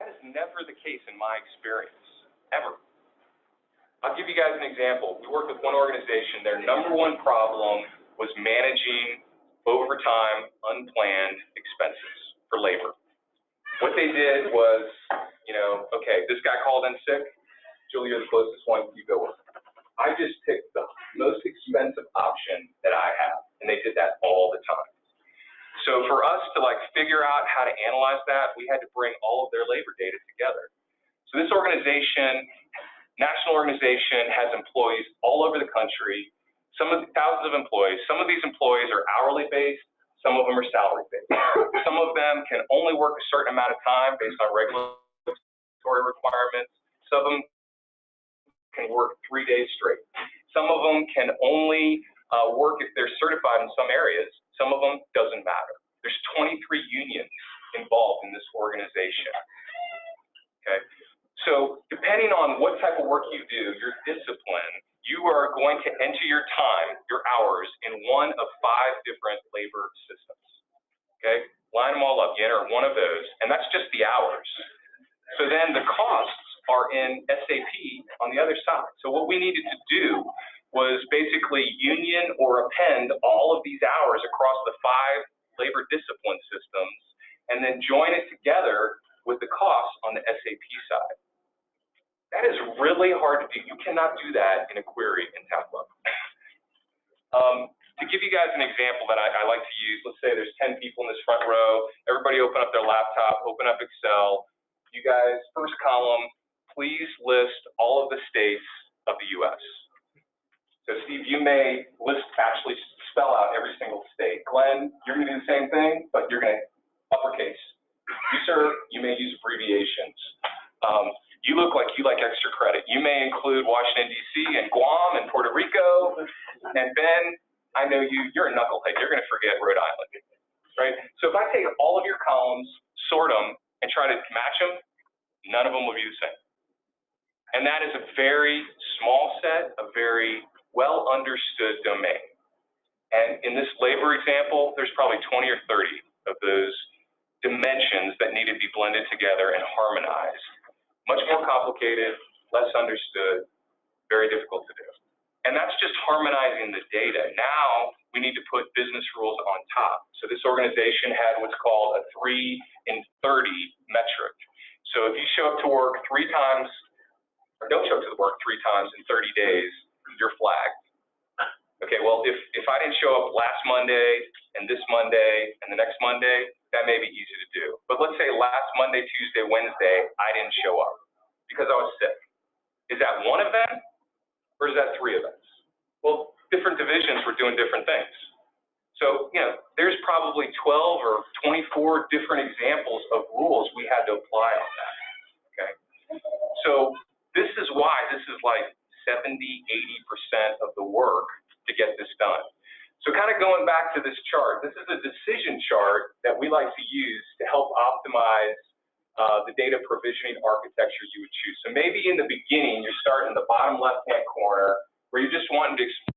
That is never the case in my experience, ever. I'll give you guys an example. We worked with one organization. Their number one problem was managing overtime, unplanned expenses for labor. What they did was, okay, this guy called in sick. Julie, you're the closest one, you go with. I just picked the most expensive option that I have, and they did that all the time. So for us to figure out how to analyze that, we had to bring all of their labor data together. So this organization, national organization, has employees all over the country, thousands of employees. Some of these employees are hourly based, some of them are salary based. Some of them can only work a certain amount of time based on regulatory requirements. Some of them can work 3 days straight. Some of them can only work if they're certified in some areas. Some of them doesn't matter. There's 23 unions involved in this organization. Okay, so depending on what type of work you do, your discipline, you are going to enter your time, your hours, in one of 5 different labor systems. Okay, line them all up. You enter one of those, and that's just the hours. So then the costs are in SAP on the other side. So what we needed to do was basically union or append all of these hours across the 5 labor discipline systems, and then join it together with the costs on the SAP side. That is really hard to do. You cannot do that in a query in Tableau. To give you guys an example that I like to use, let's say there's 10 people in this front row. Everybody open up their laptop, open up Excel. You guys, first column, please list all of the states of the U.S. So Steve, you may actually spell out every single state. Glenn, you're going to do the same thing, but you're going to uppercase. You, sir, you may use abbreviations. You look like you like extra credit. You may include Washington, D.C. and Guam and Puerto Rico. And Ben, I know you're a knucklehead. You're going to forget Rhode Island, right? So if I take all of your columns, sort them, and try to match them, none of them will be the same. And that is a very small set, a very well understood domain. And in this labor example, there's probably 20 or 30 of those dimensions that need to be blended together and harmonized. Much more complicated, less understood, very difficult to do. And that's just harmonizing the data. Now we need to put business rules on top. So this organization had what's called a 3 in 30 metric. So if you show up to work 3 times, or don't show up to work 3 times in 30 days, you're flagged. Okay, well, if I didn't show up last Monday and this Monday and the next Monday, that may be easy to do. But let's say last Monday, Tuesday, Wednesday, I didn't show up because I was sick. Is that one event or is that 3 events? Well, different divisions were doing different things. So, there's probably 12 or 24 different examples of rules we had to apply on that, okay? So this is why this is like 70, 80% of the work to get this done. So kind of going back to this chart, this is a decision chart that we like to use to help optimize the data provisioning architecture you would choose. So maybe in the beginning, you're starting in the bottom left-hand corner where you're just wanting to explore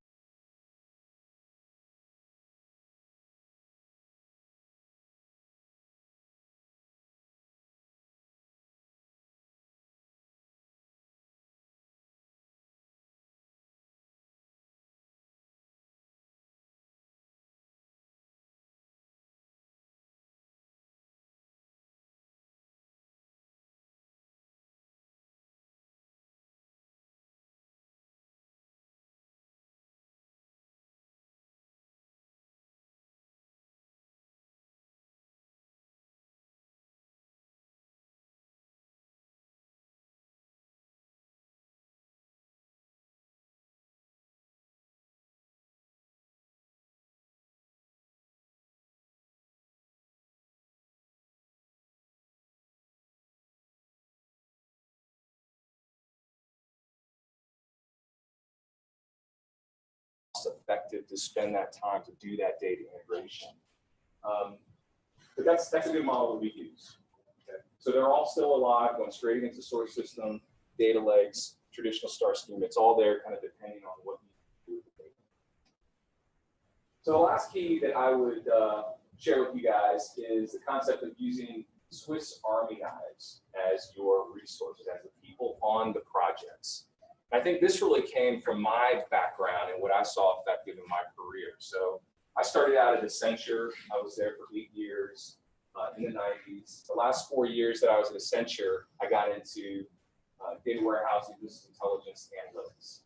effective to spend that time to do that data integration. But that's a good model that we use. Okay? So they're all still alive, going straight into source system, data lakes, traditional star schema. It's all there kind of depending on what you do with the data. So the last key that I would share with you guys is the concept of using Swiss Army knives as your resources, as the people on the projects. And I think this really came from my background and what I saw effective in my career. So I started out at Accenture. I was there for 8 years in the 90s. The last 4 years that I was at Accenture, I got into data warehousing, business intelligence, analytics.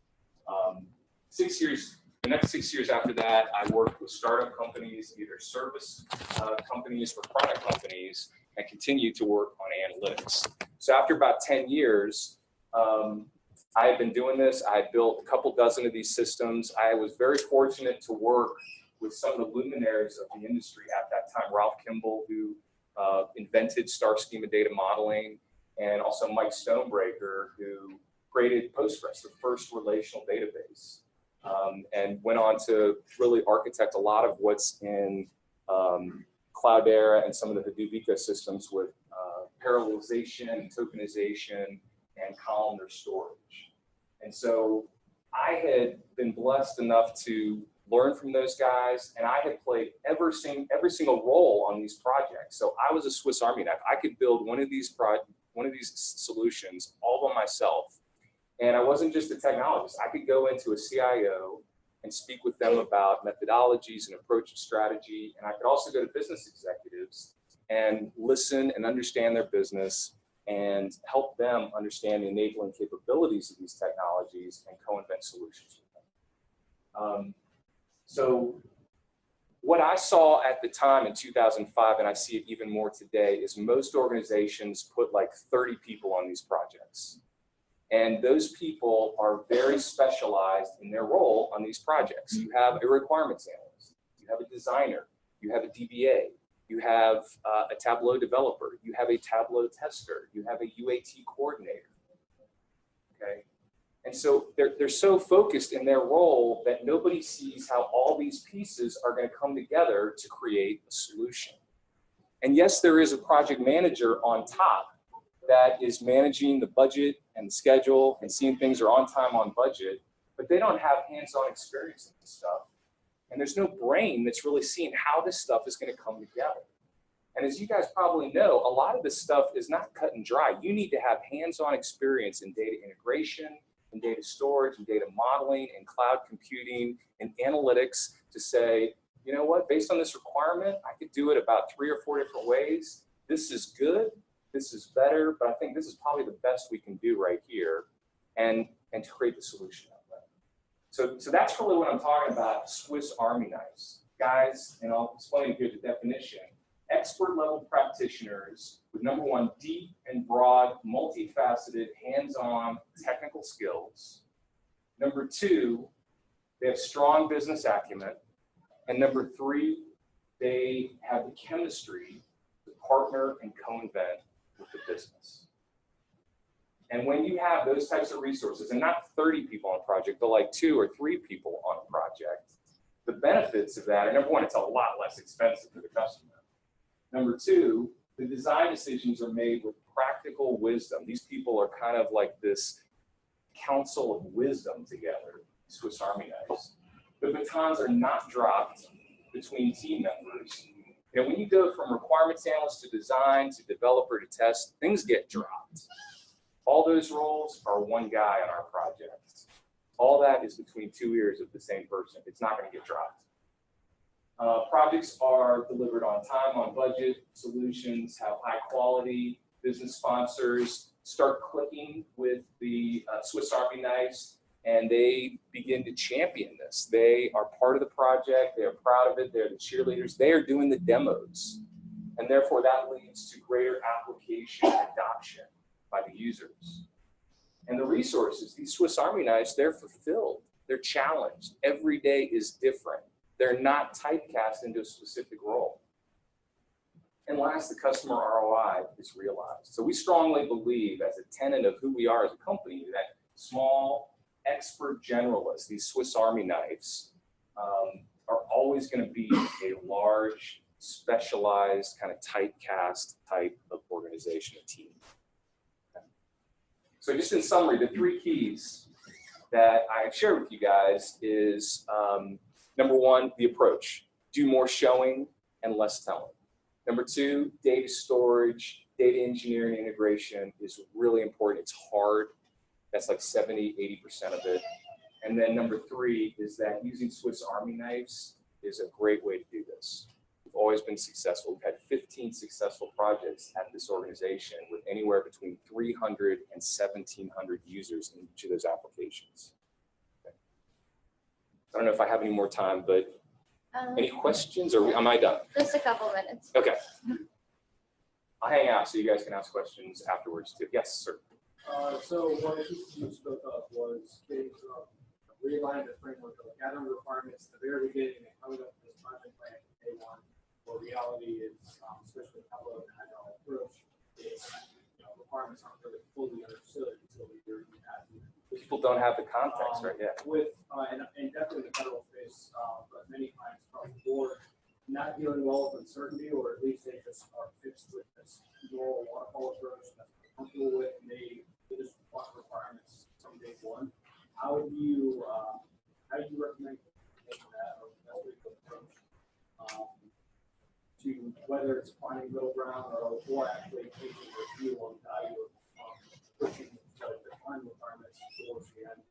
6 years, the next 6 years after that, I worked with startup companies, either service companies or product companies, and continued to work on analytics. So after about 10 years, I had been doing this. I built a couple dozen of these systems. I was very fortunate to work with some of the luminaries of the industry at that time, Ralph Kimball, who invented star schema data modeling, and also Mike Stonebreaker, who created Postgres, the first relational database, and went on to really architect a lot of what's in Cloudera and some of the Hadoop ecosystems with parallelization and tokenization and columnar storage. And so I had been blessed enough to learn from those guys, and I had played every single role on these projects. So I was a Swiss Army knife. I could build one of these solutions all by myself. And I wasn't just a technologist. I could go into a CIO and speak with them about methodologies and approach and strategy. And I could also go to business executives and listen and understand their business and help them understand the enabling capabilities of these technologies and co-invent solutions with them. So what I saw at the time in 2005, and I see it even more today, is most organizations put like 30 people on these projects. And those people are very specialized in their role on these projects. You have a requirements analyst, you have a designer, you have a DBA, you have a Tableau developer, you have a Tableau tester, you have a UAT coordinator, okay? And so they're so focused in their role that nobody sees how all these pieces are going to come together to create a solution. And yes, there is a project manager on top that is managing the budget and the schedule and seeing things are on time, on budget, but they don't have hands-on experience in this stuff. And there's no brain that's really seeing how this stuff is going to come together. And as you guys probably know, a lot of this stuff is not cut and dry. You need to have hands-on experience in data integration, in data storage, and data modeling, and cloud computing, and analytics to say, you know what, based on this requirement, I could do it about 3 or 4 different ways. This is good, this is better, but I think this is probably the best we can do right here, and to create the solution out there. So that's really what I'm talking about, Swiss Army knives. Guys, and I'll explain here the definition. Expert level practitioners with number one, deep and broad, multifaceted, hands-on technical skills. Number two, they have strong business acumen. And number three, they have the chemistry to partner and co-invent with the business. And when you have those types of resources, and not 30 people on a project, but like 2 or 3 people on a project, the benefits of that are, number one, it's a lot less expensive for the customer. Number two, the design decisions are made with practical wisdom. These people are kind of like this council of wisdom together, Swiss Army knives. The batons are not dropped between team members. You know, when you go from requirements analyst to design to developer to test, things get dropped. All those roles are one guy on our project. All that is between 2 ears of the same person. It's not going to get dropped. Projects are delivered on time, on budget. Solutions have high quality. Business sponsors start clicking with the Swiss Army knives, and they begin to champion this. They are part of the project. They are proud of it. They're the cheerleaders. They are doing the demos. And therefore, that leads to greater application adoption by the users. And the resources, these Swiss Army knives, they're fulfilled. They're challenged. Every day is different. They're not typecast into a specific role. And last, the customer ROI is realized. So we strongly believe, as a tenet of who we are as a company, that small, expert generalists, these Swiss Army knives, are always going to be a large, specialized, kind of typecast type of organization and team. Okay. So just in summary, the 3 keys that I have shared with you guys is, number one, the approach. Do more showing and less telling. Number two, data storage, data engineering integration is really important. It's hard. That's like 70, 80% of it. And then number three is that using Swiss Army knives is a great way to do this. We've always been successful. We've had 15 successful projects at this organization with anywhere between 300 and 1,700 users in each of those applications. Okay. I don't know if I have any more time, but any questions, or am I done? Just a couple minutes. Okay. I'll hang out so you guys can ask questions afterwards too. Yes, sir. So one issue you spoke of was getting realign the framework of gathering requirements at the very beginning and coming up with this project plan from day one. Where reality is, especially Tableau and Agile approach, is requirements aren't really fully understood until you're People don't have the context, right? Yeah. With and definitely in the federal space, but many clients across the board not dealing well with uncertainty, or at least they just are fixed with this normal waterfall approach that they're comfortable with, and they just want requirements from day one. How do you recommend making that or that approach to whether it's finding middle ground or actually taking a view on value of pushing the define requirements towards the end?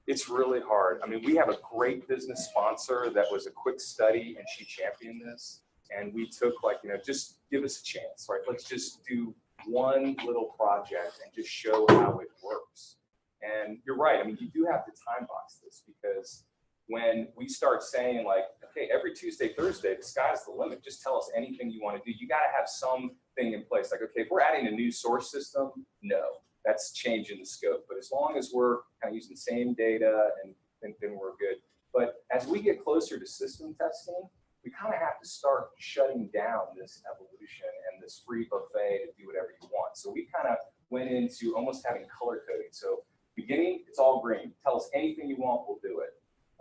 It's really hard. I mean, we have a great business sponsor that was a quick study, and she championed this. And we took like, just give us a chance, right? Let's just do one little project and just show how it works. And you're right. I mean, you do have to time box this, because when we start saying like, okay, every Tuesday, Thursday, the sky's the limit. Just tell us anything you want to do. You got to have something in place. Like, okay, if we're adding a new source system, no, that's changing the scope. But as long as we're kind of using the same data, and then we're good. But as we get closer to system testing, we kind of have to start shutting down this evolution and this free buffet to do whatever you want. So we kind of went into almost having color coding. So beginning, it's all green. Tell us anything you want, we'll do it.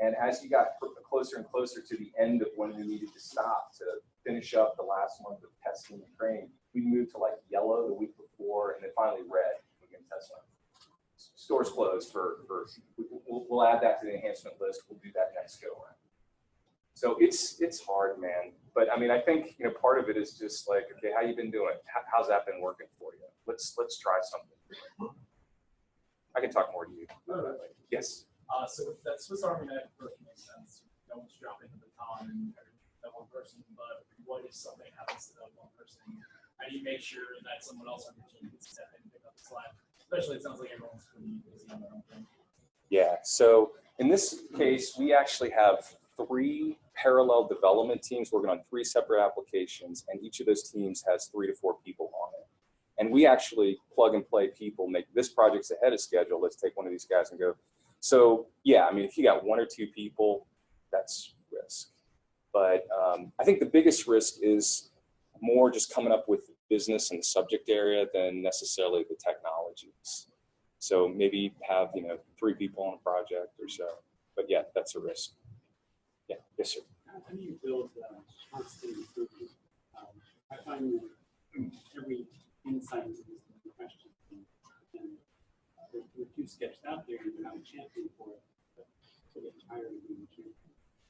And as you got closer and closer to the end of when we needed to stop to finish up the last month of testing and training, we moved to like yellow the week before, and then finally red. We can test them. Stores closed we'll add that to the enhancement list. We'll do that next go around. So it's hard, man. But I mean, I think part of it is just like, okay, how you been doing? How's that been working for you? Let's try something. I can talk more to you. Yes. So that Swiss Army knife approach makes sense. No one's dropping the baton and that one person, but what if something happens to that one person? How do you make sure that someone else on your team can step in and pick up the slack? Especially, it sounds like everyone's pretty busy on their own thing. Yeah. So in this case, we actually have 3 parallel development teams working on 3 separate applications, and each of those teams has 3 to 4 people on it. And we actually plug and play people, make this project's ahead of schedule. Let's take one of these guys and go. So yeah, I mean, if you got 1 or 2 people, that's risk. But I think the biggest risk is more just coming up with business and the subject area than necessarily the technologies. So maybe have 3 people on a project or so. But yeah, that's a risk. Yeah, yes, sir. How do you build constant improvement? I find that every insight into this question, and we're too sketched out there, and you're not a champion for it, but they get tired of being a champion.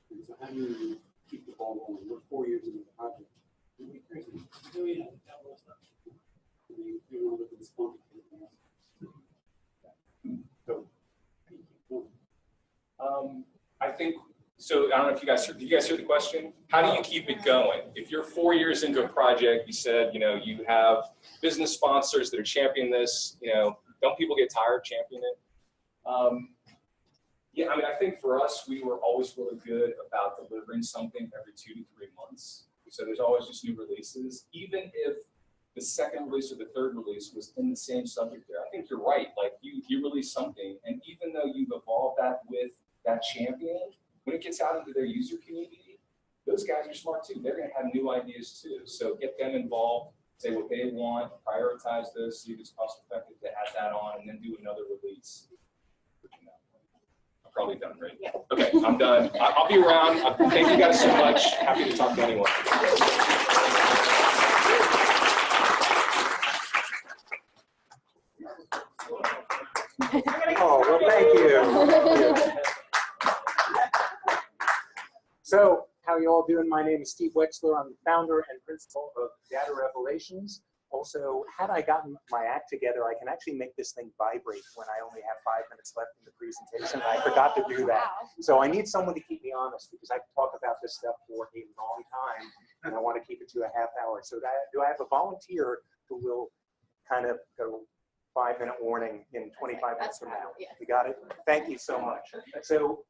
And so how do you keep the ball rolling? We're 4 years into the project. It'd be crazy. Oh yeah, that was stuff. And they want to look at this phone. So, I think, so I don't know if did you guys hear the question? How do you keep it going? If you're 4 years into a project, you said, you have business sponsors that are championing this, don't people get tired championing it? Yeah, I mean, I think for us, we were always really good about delivering something every 2 to 3 months. So there's always just new releases, even if the second release or the third release was in the same subject area. I think you're right. Like you release something, and even though you've evolved that with that champion, when it gets out into their user community, those guys are smart too. They're going to have new ideas too. So get them involved, say what they want, prioritize this, see if it's cost effective to add that on, and then do another release. I'm probably done, right? Yeah. Okay, I'm done. I'll be around. Thank you guys so much. Happy to talk to anyone. Oh, well, thank you. So How you all doing? My name is Steve Wexler. I'm the founder and principal of Data Revelations. Also, had I gotten my act together, I can actually make this thing vibrate when I only have 5 minutes left in the presentation. I forgot to do that. So I need someone to keep me honest because I can talk about this stuff for a long time and I want to keep it to a half hour. So do I have a volunteer who will kind of go 5-minute warning in 25 minutes from now? Yeah. You got it? Thank you so much. So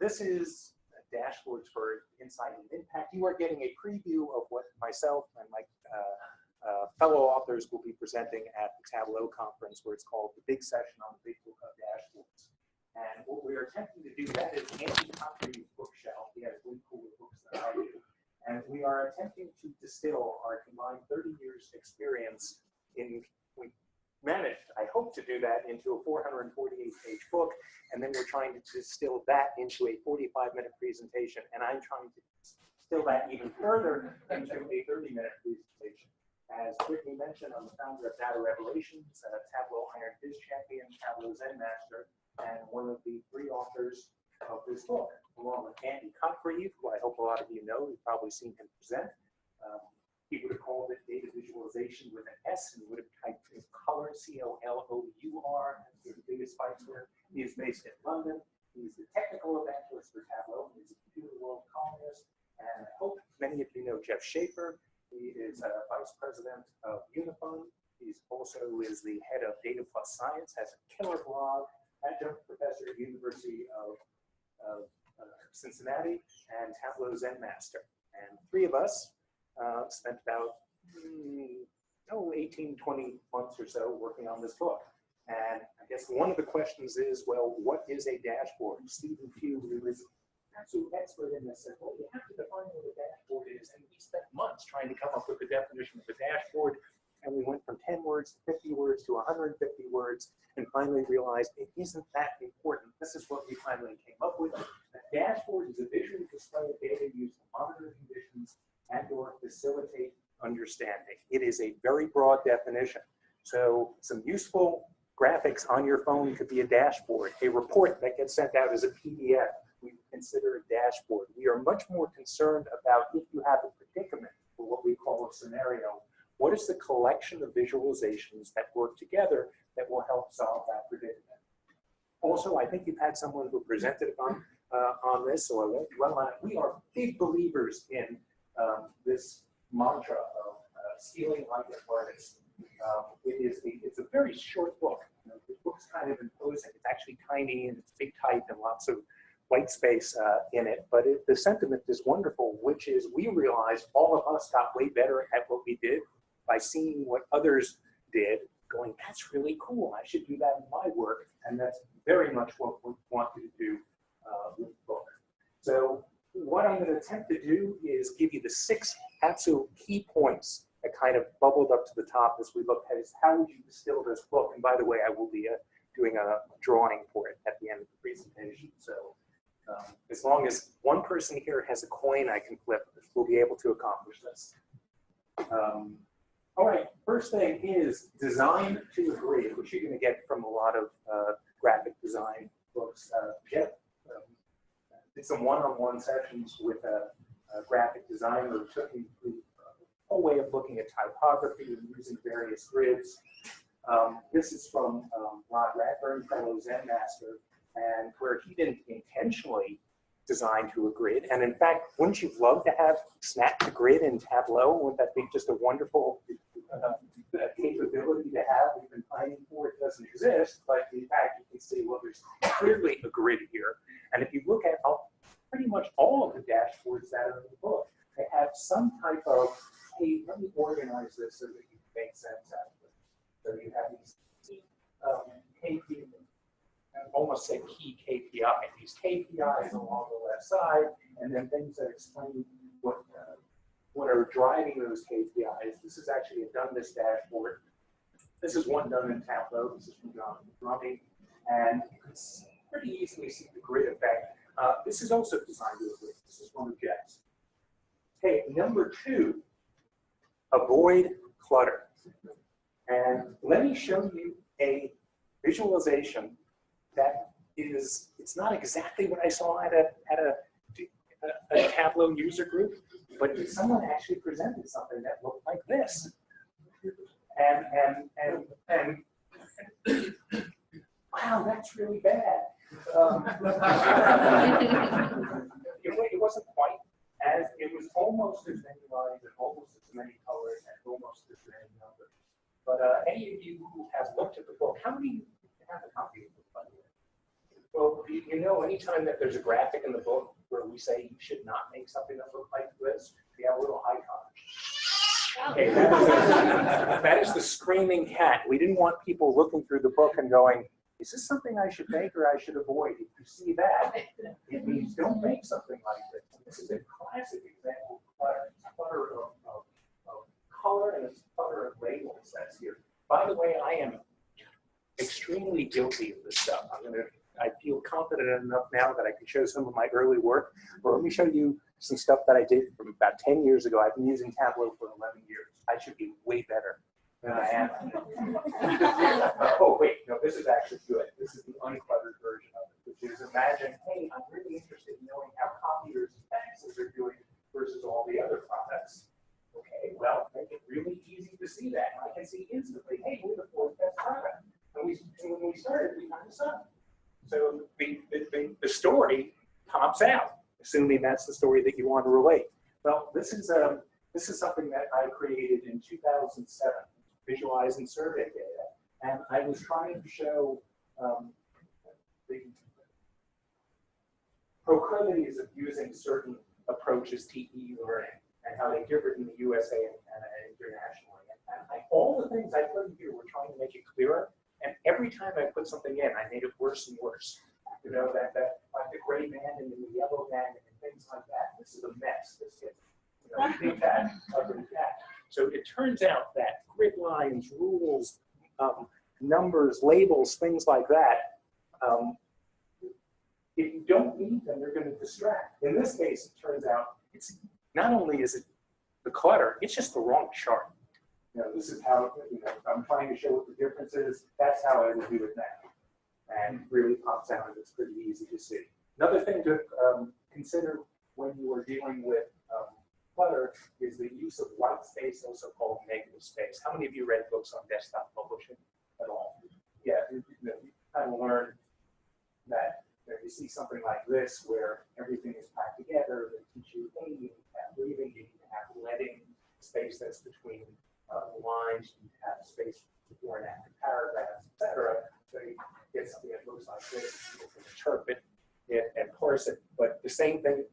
this is dashboards for insight and impact. You are getting a preview of what myself and my fellow authors will be presenting at the Tableau conference, where it's called the Big Session on the Big Book of Dashboards. And what we are attempting to do, that is Andy Concrete's bookshelf. He has way cooler books than I do. And we are attempting to distill our combined 30 years experience in, we managed, I hope to do that, into a 448-page book. And then we're trying to distill that into a 45-minute presentation. And I'm trying to distill that even further into a 30-minute presentation. As Brittany mentioned, I'm the founder of Data Revelations, Tableau Iron Fist Champion, Tableau Zen Master, and one of the 3 authors of this book, along with Andy Concrete, who I hope a lot of you know. You've probably seen him present. He would have called it data visualization with an S, and would have typed in color, C-O-L-O-U-R, as the biggest Spicer. He is based in London. He's the technical evangelist for Tableau. He's a computer world columnist. And I hope many of you know Jeff Schaefer. He is a vice president of Unifund. He's also is the head of Data Plus Science, has a killer blog, adjunct professor at University of Cincinnati, and Tableau Zen Master. And 3 of us spent about 18, 20 months or so working on this book. And I guess one of the questions is, well, what is a dashboard? Stephen Pugh, who is an absolute expert in this, said, well, you have to define what a dashboard is. And we spent months trying to come up with the definition of a dashboard. And we went from 10 words to 50 words to 150 words, and finally realized it isn't that important. This is what we finally came up with. A dashboard is a visual display of data used to monitor conditions and or facilitate understanding. It is a very broad definition. So some useful graphics on your phone could be a dashboard. A report that gets sent out as a PDF, we consider a dashboard. We are much more concerned about if you have a predicament, or what we call a scenario. What is the collection of visualizations that work together that will help solve that predicament? Also, I think you've had someone who presented on this, so I won't dwell on it. We are big believers in this mantra of stealing like an artist. It's a very short book. You know, the book's kind of imposing. It's actually tiny and it's big type and lots of white space in it, but the sentiment is wonderful, which is we realized all of us got way better at what we did by seeing what others did, going, that's really cool, I should do that in my work, and that's very much what we want you to do with the book. So what I'm going to attempt to do is give you the 6 absolute key points that kind of bubbled up to the top as we looked at is how would you distill this book, and by the way, I will be doing a drawing for it at the end of the presentation. So as long as one person here has a coin I can flip, we'll be able to accomplish this. All right, first thing is design to agree, which you're going to get from a lot of graphic design books. Jeff did some one-on-one sessions with a graphic designer who took me through a whole way of looking at typography and using various grids. This is from Rod Radburn, fellow Zen Master, and where he didn't intentionally design to a grid. And in fact, wouldn't you love to have snap to grid in Tableau? Wouldn't that be just a wonderful capability to have? We've been fighting for it. Doesn't exist, but in fact, you can see, well, there's clearly a grid here. And if you look at pretty much all of the dashboards that are in the book, they have some type of, hey, let me organize this so that you can make sense out of it. So you have these almost say key KPI. These KPIs along the left side, and then things that explain what are driving those KPIs. This is actually a done this dashboard. This is one done in Tableau. This is from Jonathan Drumming, and you can pretty easily see the grid effect. This is also designed to a grid. This is one of Jeff's. Okay, number 2, avoid clutter. And let me show you a visualization that is, it's not exactly what I saw at a a Tableau user group, but someone actually presented something that looked like this. And wow, that's really bad. It wasn't quite as, it was almost as many lines and almost as many colors and almost as many numbers. But any of you who have looked at the book, how many have a copy of the book, by the way? Well, you know, anytime that there's a graphic in the book where we say you should not make something that looks like this, we have a little icon. Okay, that is the screaming cat. We didn't want people looking through the book and going, is this something I should make or I should avoid? If you see that, it means don't make something like this. This is a classic example of clutter. It's clutter of color and it's clutter of labels that's here. By the way, I am extremely guilty of this stuff. I feel confident enough now that I can show some of my early work. Well, let me show you some stuff that I did from about 10 years ago. I've been using Tableau for 11 years. I should be way better than I am. Oh, wait, no, this is actually good. This is the uncluttered version of it, which is imagine, hey, I'm really interested in knowing how copiers and faxes are doing versus all the other products. Okay, well, make it really easy to see that. I can see instantly, hey, we're the fourth best product. And when we started, we kind of sucked. So the story pops out, assuming that's the story that you want to relate. Well, this is something that I created in 2007, visualizing survey data, and I was trying to show the proclivities of using certain approaches to e-learning and how they differ in the USA and internationally. And all the things I put in here were trying to make it clearer. And every time I put something in, I made it worse and worse. You know, that like the gray band and the yellow band and things like that. This is a mess. This gets, you know, big cat, ugly cat. So it turns out that grid lines, rules, numbers, labels, things like that, if you don't need them, they're going to distract. In this case, it turns out it's not only is it the clutter, it's just the wrong chart. You know, this is how, you know, I'm trying to show what the difference is. That's how I would do it now. And really pops out, and it's pretty easy to see. Another thing to consider when you are dealing with clutter is the use of white space, also called negative space. How many of you read books on desktop publishing at all? Yeah, you kind of learn that you see something like this where everything is packed together. They teach you, hey, you need to have leaving, you need to have leading, space that's between the lines, you have space before and after paragraphs, etc. So you get something that looks like this, you can interpret it and parse it. But the same thing,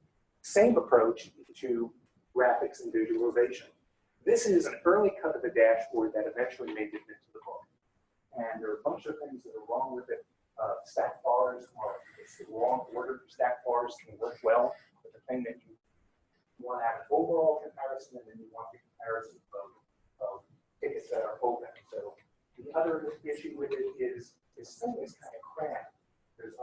same approach to graphics and visualization. This is an early cut of the dashboard that eventually made it into the book. And there are a bunch of things that are wrong with it. Stack bars, or it's the wrong order. Stack bars can work well, but the thing that you want to have an overall comparison, and then you want the comparison of tickets that are open. So the other issue with it is this thing is kind of cramped. There's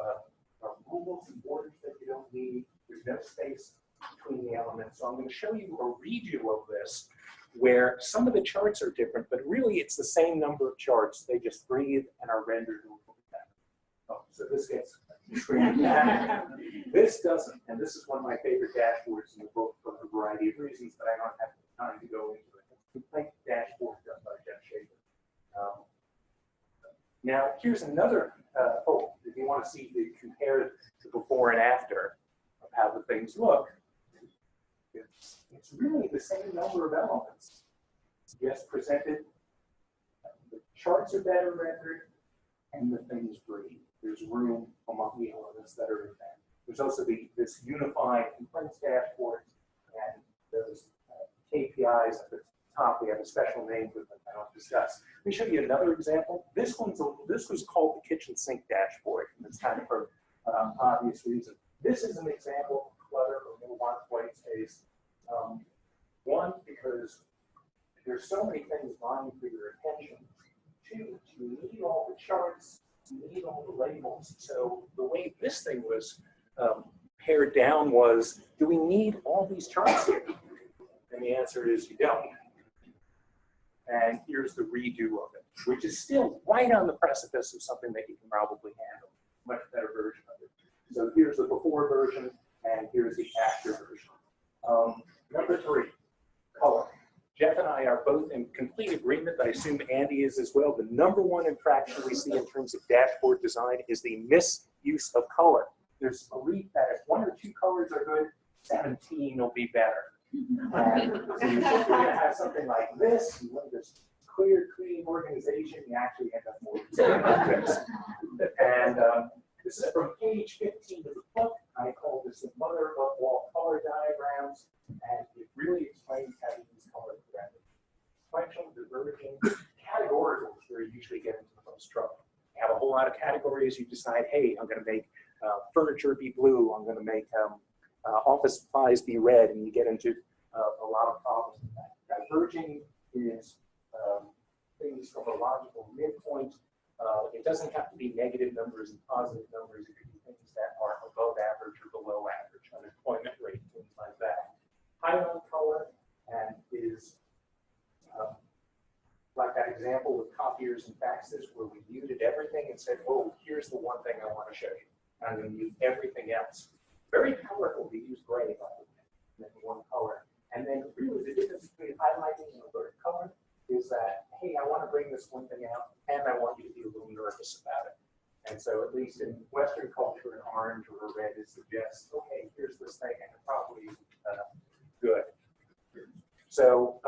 rules and borders that you don't need. There's no space between the elements. So I'm going to show you a redo of this where some of the charts are different, but really it's the same number of charts. They just breathe and are rendered. Oh, so this gets screened. This doesn't, and this is one of my favorite dashboards in the book for a variety of reasons, but I don't have time to go into it. It's a complete dashboard done by Jeff Schaefer. Now, here's another, if you want to see the compare the before and after of how the things look, it's really the same number of elements. Yes, presented. The charts are better rendered, and the things breathe. There's room among the elements that are in there. There's also this unified complaints dashboard and those KPIs at the top. We have a special name for them I don't discuss. Let me show you another example. This was called the kitchen sink dashboard, and it's kind of for obvious reason. This is an example of clutter or white space. One, because there's so many things vying for your attention. Two, you need all the charts, you need all the labels. So the way this thing was pared down was, do we need all these charts here? And the answer is you don't. And here's the redo of it, which is still right on the precipice of something that you can probably handle. Much better version of it. So here's the before version, and here's the after version. both in complete agreement, I assume Andy is as well. The number one infraction we see in terms of dashboard design is the misuse of color. There's a belief that if 1 or 2 colors are good, 17 will be better. And so you're going to have something like this, you want this clear, clean organization, you actually end up more like this. And this is from page 15 of the book. I call this the mother of all color diagrams, and it really explains how to use color correctly. Sequential, diverging, categorical is where you usually get into the most trouble. You have a whole lot of categories, you decide, hey, I'm going to make furniture be blue, I'm going to make office supplies be red, and you get into a lot of problems with that. Diverging is things from a logical midpoint. It doesn't have to be negative numbers and positive numbers. It could be things that are above average or below average, unemployment rate, things like that. Highlight color and is like that example with copiers and faxes where we muted everything and said, oh, here's the one thing I want to show you. I'm going to mute everything else. Very powerful to use gray, by the way, and then one color. And then really the difference between highlighting and alert color is that, hey, I want to bring this one thing out, and I want you to be a little nervous about it. And so at least in Western culture, an orange or a red suggests, okay, here's this thing, and it's probably good. So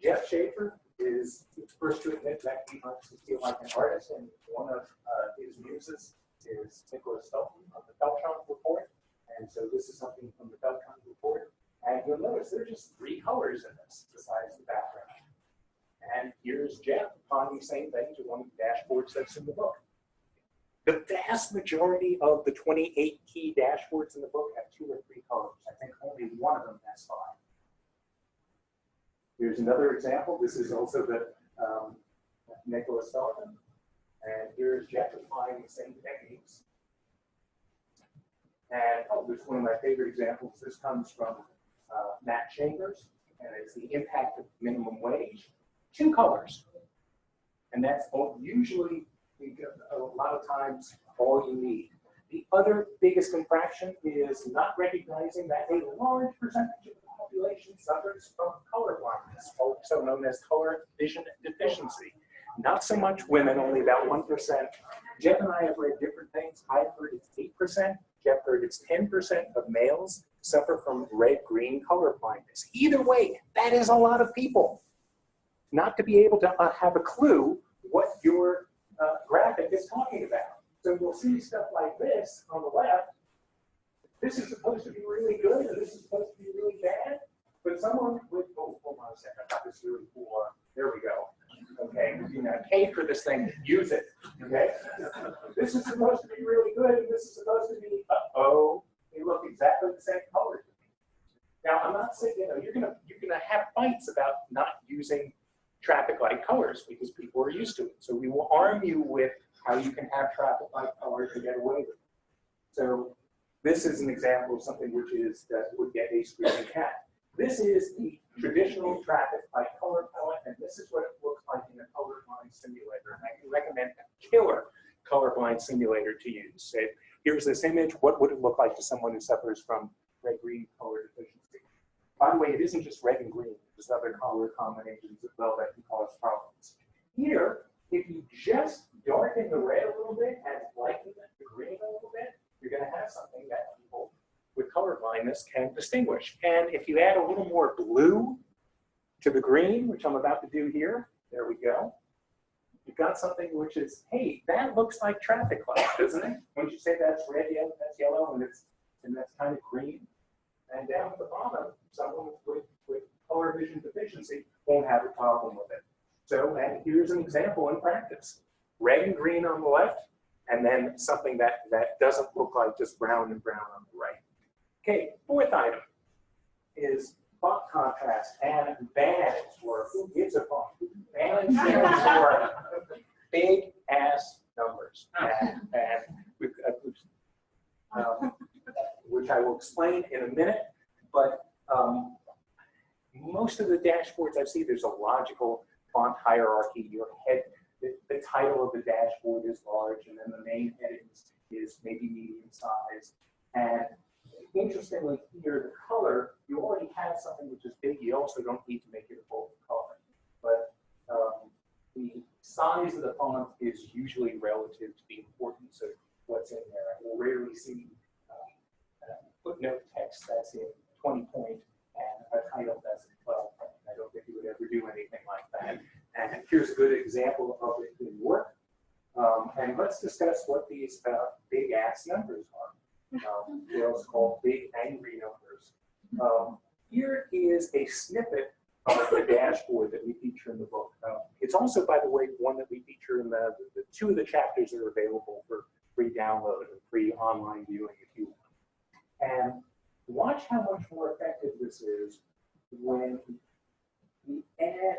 Jeff Schaefer is the first to admit that he wants to feel like an artist, and one of his muses is Nicholas Felton of the Felton report. And so this is something from the Felton report. And you'll notice there are just 3 colors in this besides the background. And here's Jeff applying the same thing to one of the dashboards that's in the book. The vast majority of the 28 key dashboards in the book have 2 or 3 colors. I think only one of them has 5. Here's another example. This is also the Nicholas Felton. And here's Jeff applying the same techniques. And there's one of my favorite examples. This comes from Matt Chambers, and it's the impact of minimum wage. 2 colors. And that's usually, a lot of times, all you need. The other biggest infraction is not recognizing that a large percentage of the population suffers from color blindness, also known as color vision deficiency. Not so much women, only about 1%. Jeff and I have read different things. I've heard it's 8%. Jeff heard it's 10% of males suffer from red-green color blindness. Either way, that is a lot of people. Not to be able to have a clue what your graphic is talking about. So you'll see stuff like this on the left. This is supposed to be really good, and this is supposed to be really bad. But someone with, oh, hold on a second, I got this really cool. There we go. Okay, you know, pay for this thing, use it. Okay, this is supposed to be really good, and this is supposed to be, they look exactly the same color to me. Now, I'm not saying, you know, you're gonna have fights about not using traffic light colors because people are used to it. So we will arm you with how you can have traffic light colors and get away with it. So this is an example of something which is that would get a screaming cat. This is the traditional traffic light color palette, and this is what it looks like in a colorblind simulator. And I can recommend a killer colorblind simulator to use. So here's this image. What would it look like to someone who suffers from red-green color deficiency? By the way, it isn't just red and green. There's other color combinations as well that can cause problems. Here, if you just darken the red a little bit and lighten the green a little bit, you're going to have something that people with color blindness can distinguish. And if you add a little more blue to the green, which I'm about to do here, there we go. You've got something which is, hey, that looks like traffic light, doesn't it? When you say that's red, yeah, that's yellow, and that's kind of green. And down at the bottom, someone with color vision deficiency won't have a problem with it. So, and here's an example in practice. Red and green on the left, and then something that doesn't look like just brown and brown on the right. Okay, 4th item is font contrast and band, or who gives a font? Band stands for big ass numbers, which I will explain in a minute. But most of the dashboards I see, there's a logical font hierarchy. Your head, the title of the dashboard is large, and then the main heading is maybe medium size. And interestingly, here, the color, you already have something which is big. You also don't need to make it a bold color. size of the font is usually relative to the importance of what's in there. I will rarely see footnote text that's in 20 point and a title that's in 12 point. I don't think you would ever do anything like that. And here's a good example of it in work. And let's discuss what these big ass numbers are. They're also called big angry numbers. Here is a snippet of the dashboard that we feature in the book. It's also, by the way, one that we feature in the two of the chapters that are available for free download and free online viewing if you want. And watch how much more effective this is when we add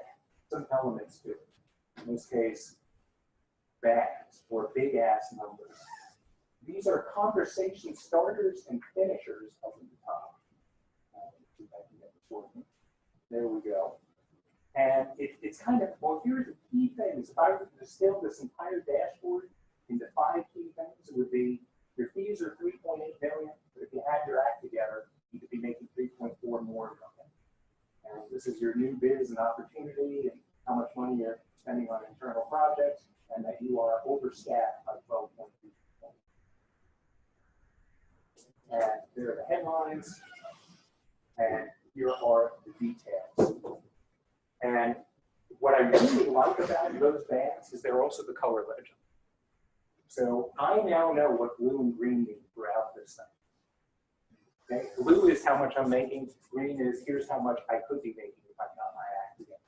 some elements to it. In this case, bags or big ass numbers. These are conversation starters and finishers up at the top. There we go. And it's kind of, well, here's the key things. If I were to distill this entire dashboard into 5 key things, it would be your fees are 3.8 million, but if you had your act together, you could be making 3.4 more million. And this is your new biz and opportunity and how much money you're spending on internal projects, and that you are overstaffed by 12.2%. And there are the headlines, and here are the details. And what I really like about those bands is they're also the color legend. So I now know what blue and green mean throughout this thing. Okay? Blue is how much I'm making. Green is here's how much I could be making if I got my act together.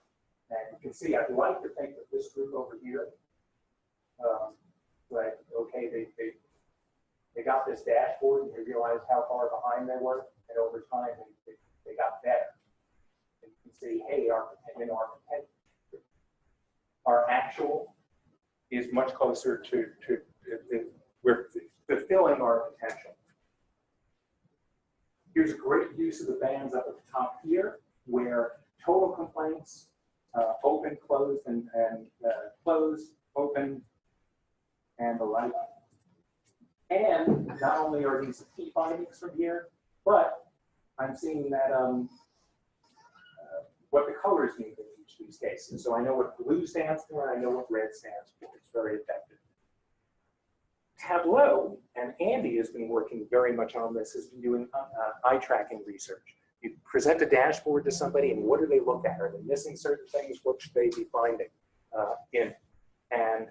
And you can see, I'd like to think that this group over here, like, okay, they got this dashboard and they realized how far behind they were, and over time they got better. And you can see, hey, our actual is much closer to we're fulfilling our potential. Here's a great use of the bands up at the top here, where total complaints, open, closed, and closed, open, and the like. And not only are these key findings from here, but I'm seeing that what the colors mean in each of these cases. So I know what blue stands for, and I know what red stands for. It's very effective. Tableau, and Andy has been working very much on this, has been doing eye tracking research. You present a dashboard to somebody, and what do they look at? Are they missing certain things? What should they be finding in? And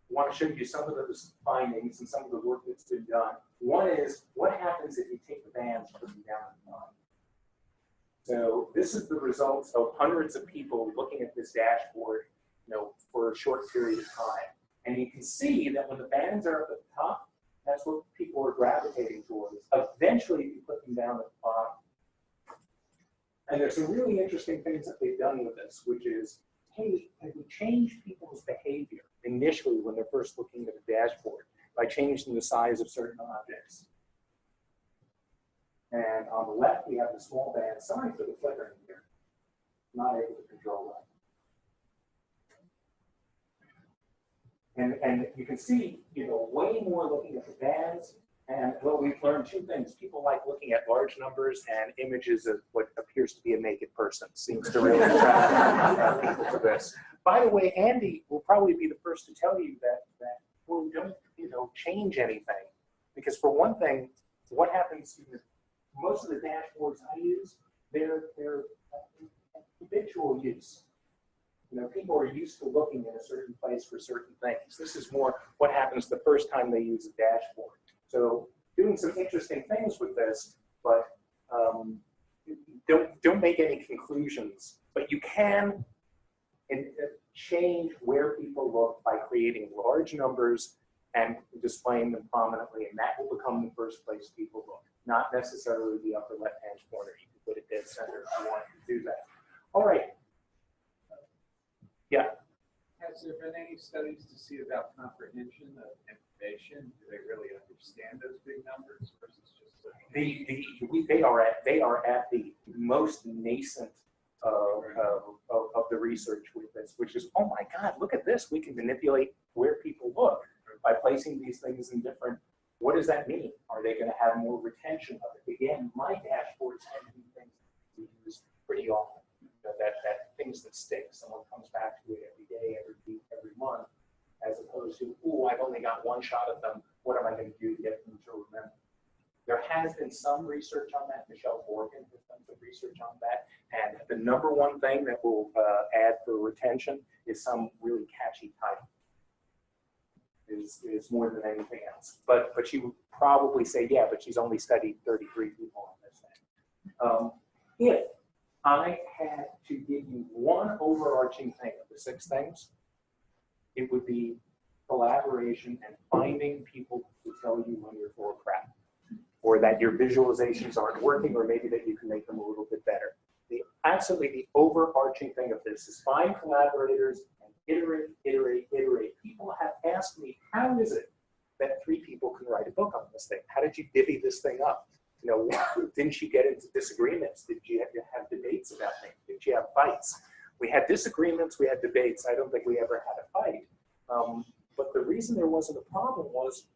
want to show you some of those findings and some of the work that's been done. One is, what happens if you take the bands and put them down at the bottom? So this is the results of hundreds of people looking at this dashboard, for a short period of time. And you can see that when the bands are up at the top, that's what people are gravitating towards. Eventually, you put them down at the bottom. And there's some really interesting things that they've done with this, which is, hey, have we changed people's behavior initially when they're first looking at a dashboard by changing the size of certain objects? And on the left, we have the small band. Sorry for the flickering here. Not able to control that. And you can see, way more looking at the bands. And well, we've learned 2 things. People like looking at large numbers, and images of what appears to be a naked person seems to really attract people to this. By the way, Andy will probably be the first to tell you that we don't, change anything. Because for one thing, what happens is most of the dashboards I use, they're habitual use. People are used to looking in a certain place for certain things. This is more what happens the first time they use a dashboard. So doing some interesting things with this, but don't make any conclusions. But you can change where people look by creating large numbers and displaying them prominently, and that will become the first place people look, not necessarily the upper left-hand corner. You can put it dead center if you want to do that. All right. Yeah. Has there been any studies to see about comprehension of information? Do they really understand those big numbers versus just they are at the most nascent of the research with this, which is, oh my God, look at this. We can manipulate where people look by placing these things in different. What does that mean? Are they going to have more retention of it? Again, my dashboards tend to be things we use pretty often. That things that stick. Someone comes back to it every day, every week. some research on that. Michelle Morgan has done some research on that. And the number one thing that will add for retention is some really catchy title. Is more than anything else. But she would probably say, yeah, but she's only studied 33 people on this thing. If I had to give you one overarching thing of the 6 things, it would be collaboration and finding people to tell you when you're full of crap, or that your visualizations aren't working, or maybe that you can make them a little bit better. Absolutely the overarching thing of this is find collaborators and iterate, iterate, iterate. People have asked me, how is it that 3 people can write a book on this thing? How did you divvy this thing up? You know, didn't you get into disagreements? Did you have debates about things? Did you have fights? We had disagreements, we had debates. I don't think we ever had a fight. But the reason there wasn't a problem was,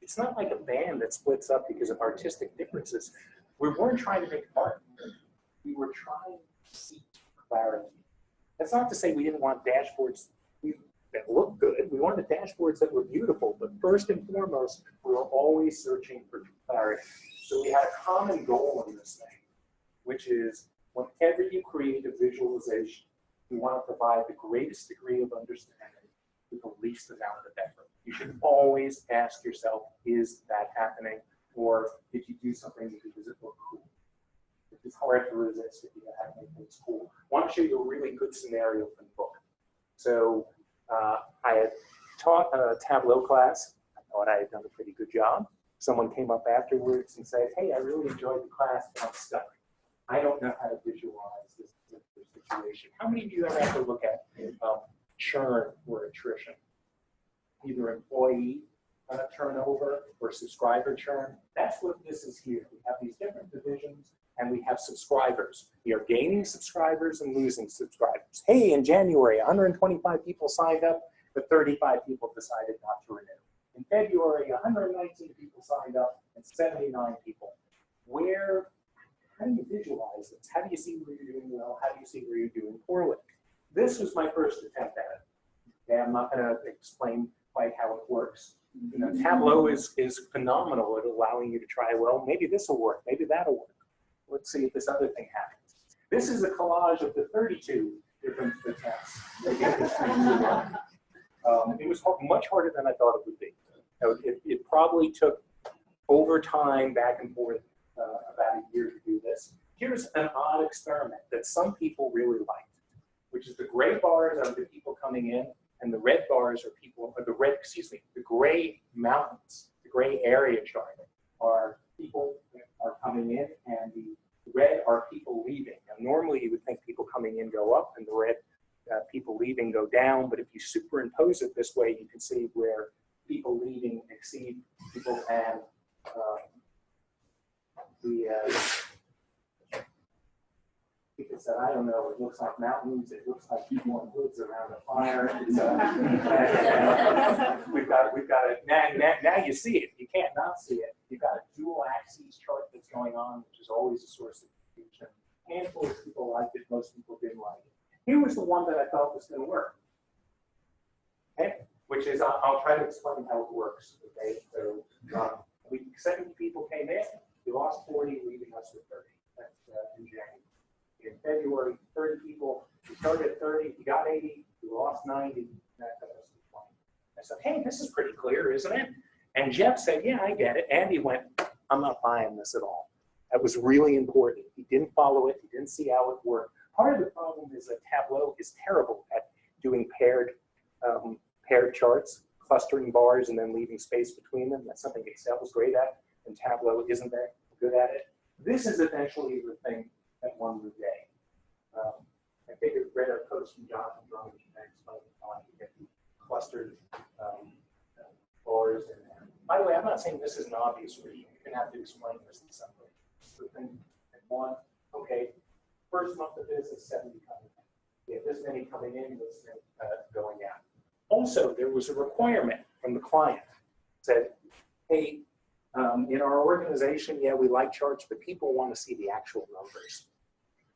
it's not like a band that splits up because of artistic differences. We weren't trying to make art. We were trying to seek clarity. That's not to say we didn't want dashboards that looked good. We wanted dashboards that were beautiful, but first and foremost, we were always searching for clarity. So we had a common goal in this thing, which is whenever you create a visualization, you want to provide the greatest degree of understanding with the least amount of effort. You should always ask yourself, is that happening? Or did you do something because it looked cool? It's hard to resist if you have to make things cool. I want to show you a really good scenario from the book. So I had taught a Tableau class. I thought I had done a pretty good job. Someone came up afterwards and said, hey, I really enjoyed the class, but I'm stuck. I don't know how to visualize this situation. How many of you ever have to look at churn or attrition? Either employee turnover or subscriber churn. That's what this is here. We have these different divisions, and we have subscribers. We are gaining subscribers and losing subscribers. Hey, in January, 125 people signed up, but 35 people decided not to renew. In February, 119 people signed up, and 79 people. How do you visualize this? How do you see where you're doing well? How do you see where you're doing poorly? This was my first attempt at it. Okay, I'm not going to explain quite how it works. You know, Tableau is phenomenal at allowing you to try, well, maybe this will work, maybe that'll work. Let's see if this other thing happens. This is a collage of the 32 different attempts that get this thing to work. It was much harder than I thought it would be. It probably took over time, back and forth, about a year to do this. Here's an odd experiment that some people really liked, which is the gray bars are the people coming in, and the red bars are people, or the gray mountains, the gray area chart are people that are coming in, and the red are people leaving. Now, normally you would think people coming in go up, and the red people leaving go down, but if you superimpose it this way, you can see where people leaving exceed people, and people said, I don't know, it looks like mountains, it looks like people in hoods around a fire. We've got it, now you see it, you can't not see it. You've got a dual axes chart that's going on, which is always a source of confusion. A handful of people liked it, most people didn't like it. Here was the one that I thought was going to work, okay? Which is, I'll try to explain how it works, okay? So 70 people came in, we lost 40, leaving us with 30. That's in January. In February, 30 people, we started at 30, we got 80, we lost 90, that got us to 20. I said, hey, this is pretty clear, isn't it? And Jeff said, yeah, I get it. Andy went, I'm not buying this at all. That was really important. He didn't follow it, he didn't see how it worked. Part of the problem is that Tableau is terrible at doing paired charts, clustering bars and then leaving space between them. That's something Excel is great at, and Tableau isn't that good at it. This is eventually the thing that won the day. I figured read a post from Jonathan Drummond and explained how I could get clustered bars in there. By the way, I'm not saying this is an obvious read. You're going to have to explain this in some way. The thing at one, okay, first month of business, 70 coming in. We have this many coming in, this many going out. Also, there was a requirement from the client. It said, hey, in our organization, yeah, we like charts, but people want to see the actual numbers.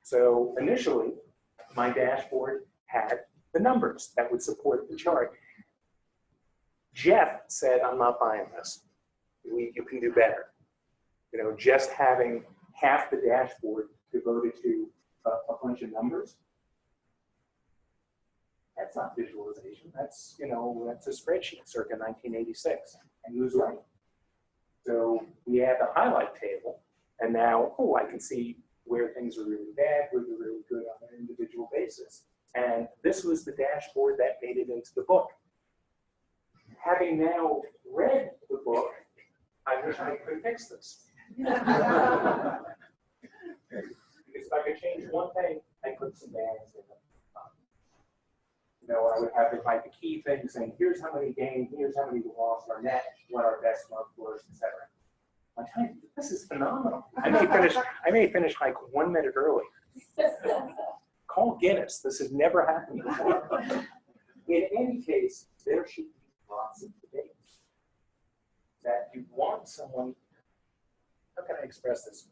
So initially, my dashboard had the numbers that would support the chart. Jeff said, I'm not buying this. You can do better. You know, just having half the dashboard devoted to a bunch of numbers. That's not visualization. That's, you know, that's a spreadsheet circa 1986. And he was right. So we had the highlight table, and now, oh, I can see where things are really bad, where they're really good on an individual basis. And this was the dashboard that made it into the book. Having now read the book, I wish I could fix this. Because if I could change one thing, I'd put some bands in it. You know, I would have like the key things saying, here's how many gained, here's how many we lost, our net, what our best month was, etc. I tell you, this is phenomenal. I may finish like 1 minute early. Call Guinness. This has never happened before. In any case, there should be lots of debates. That you want someone, how can I express this?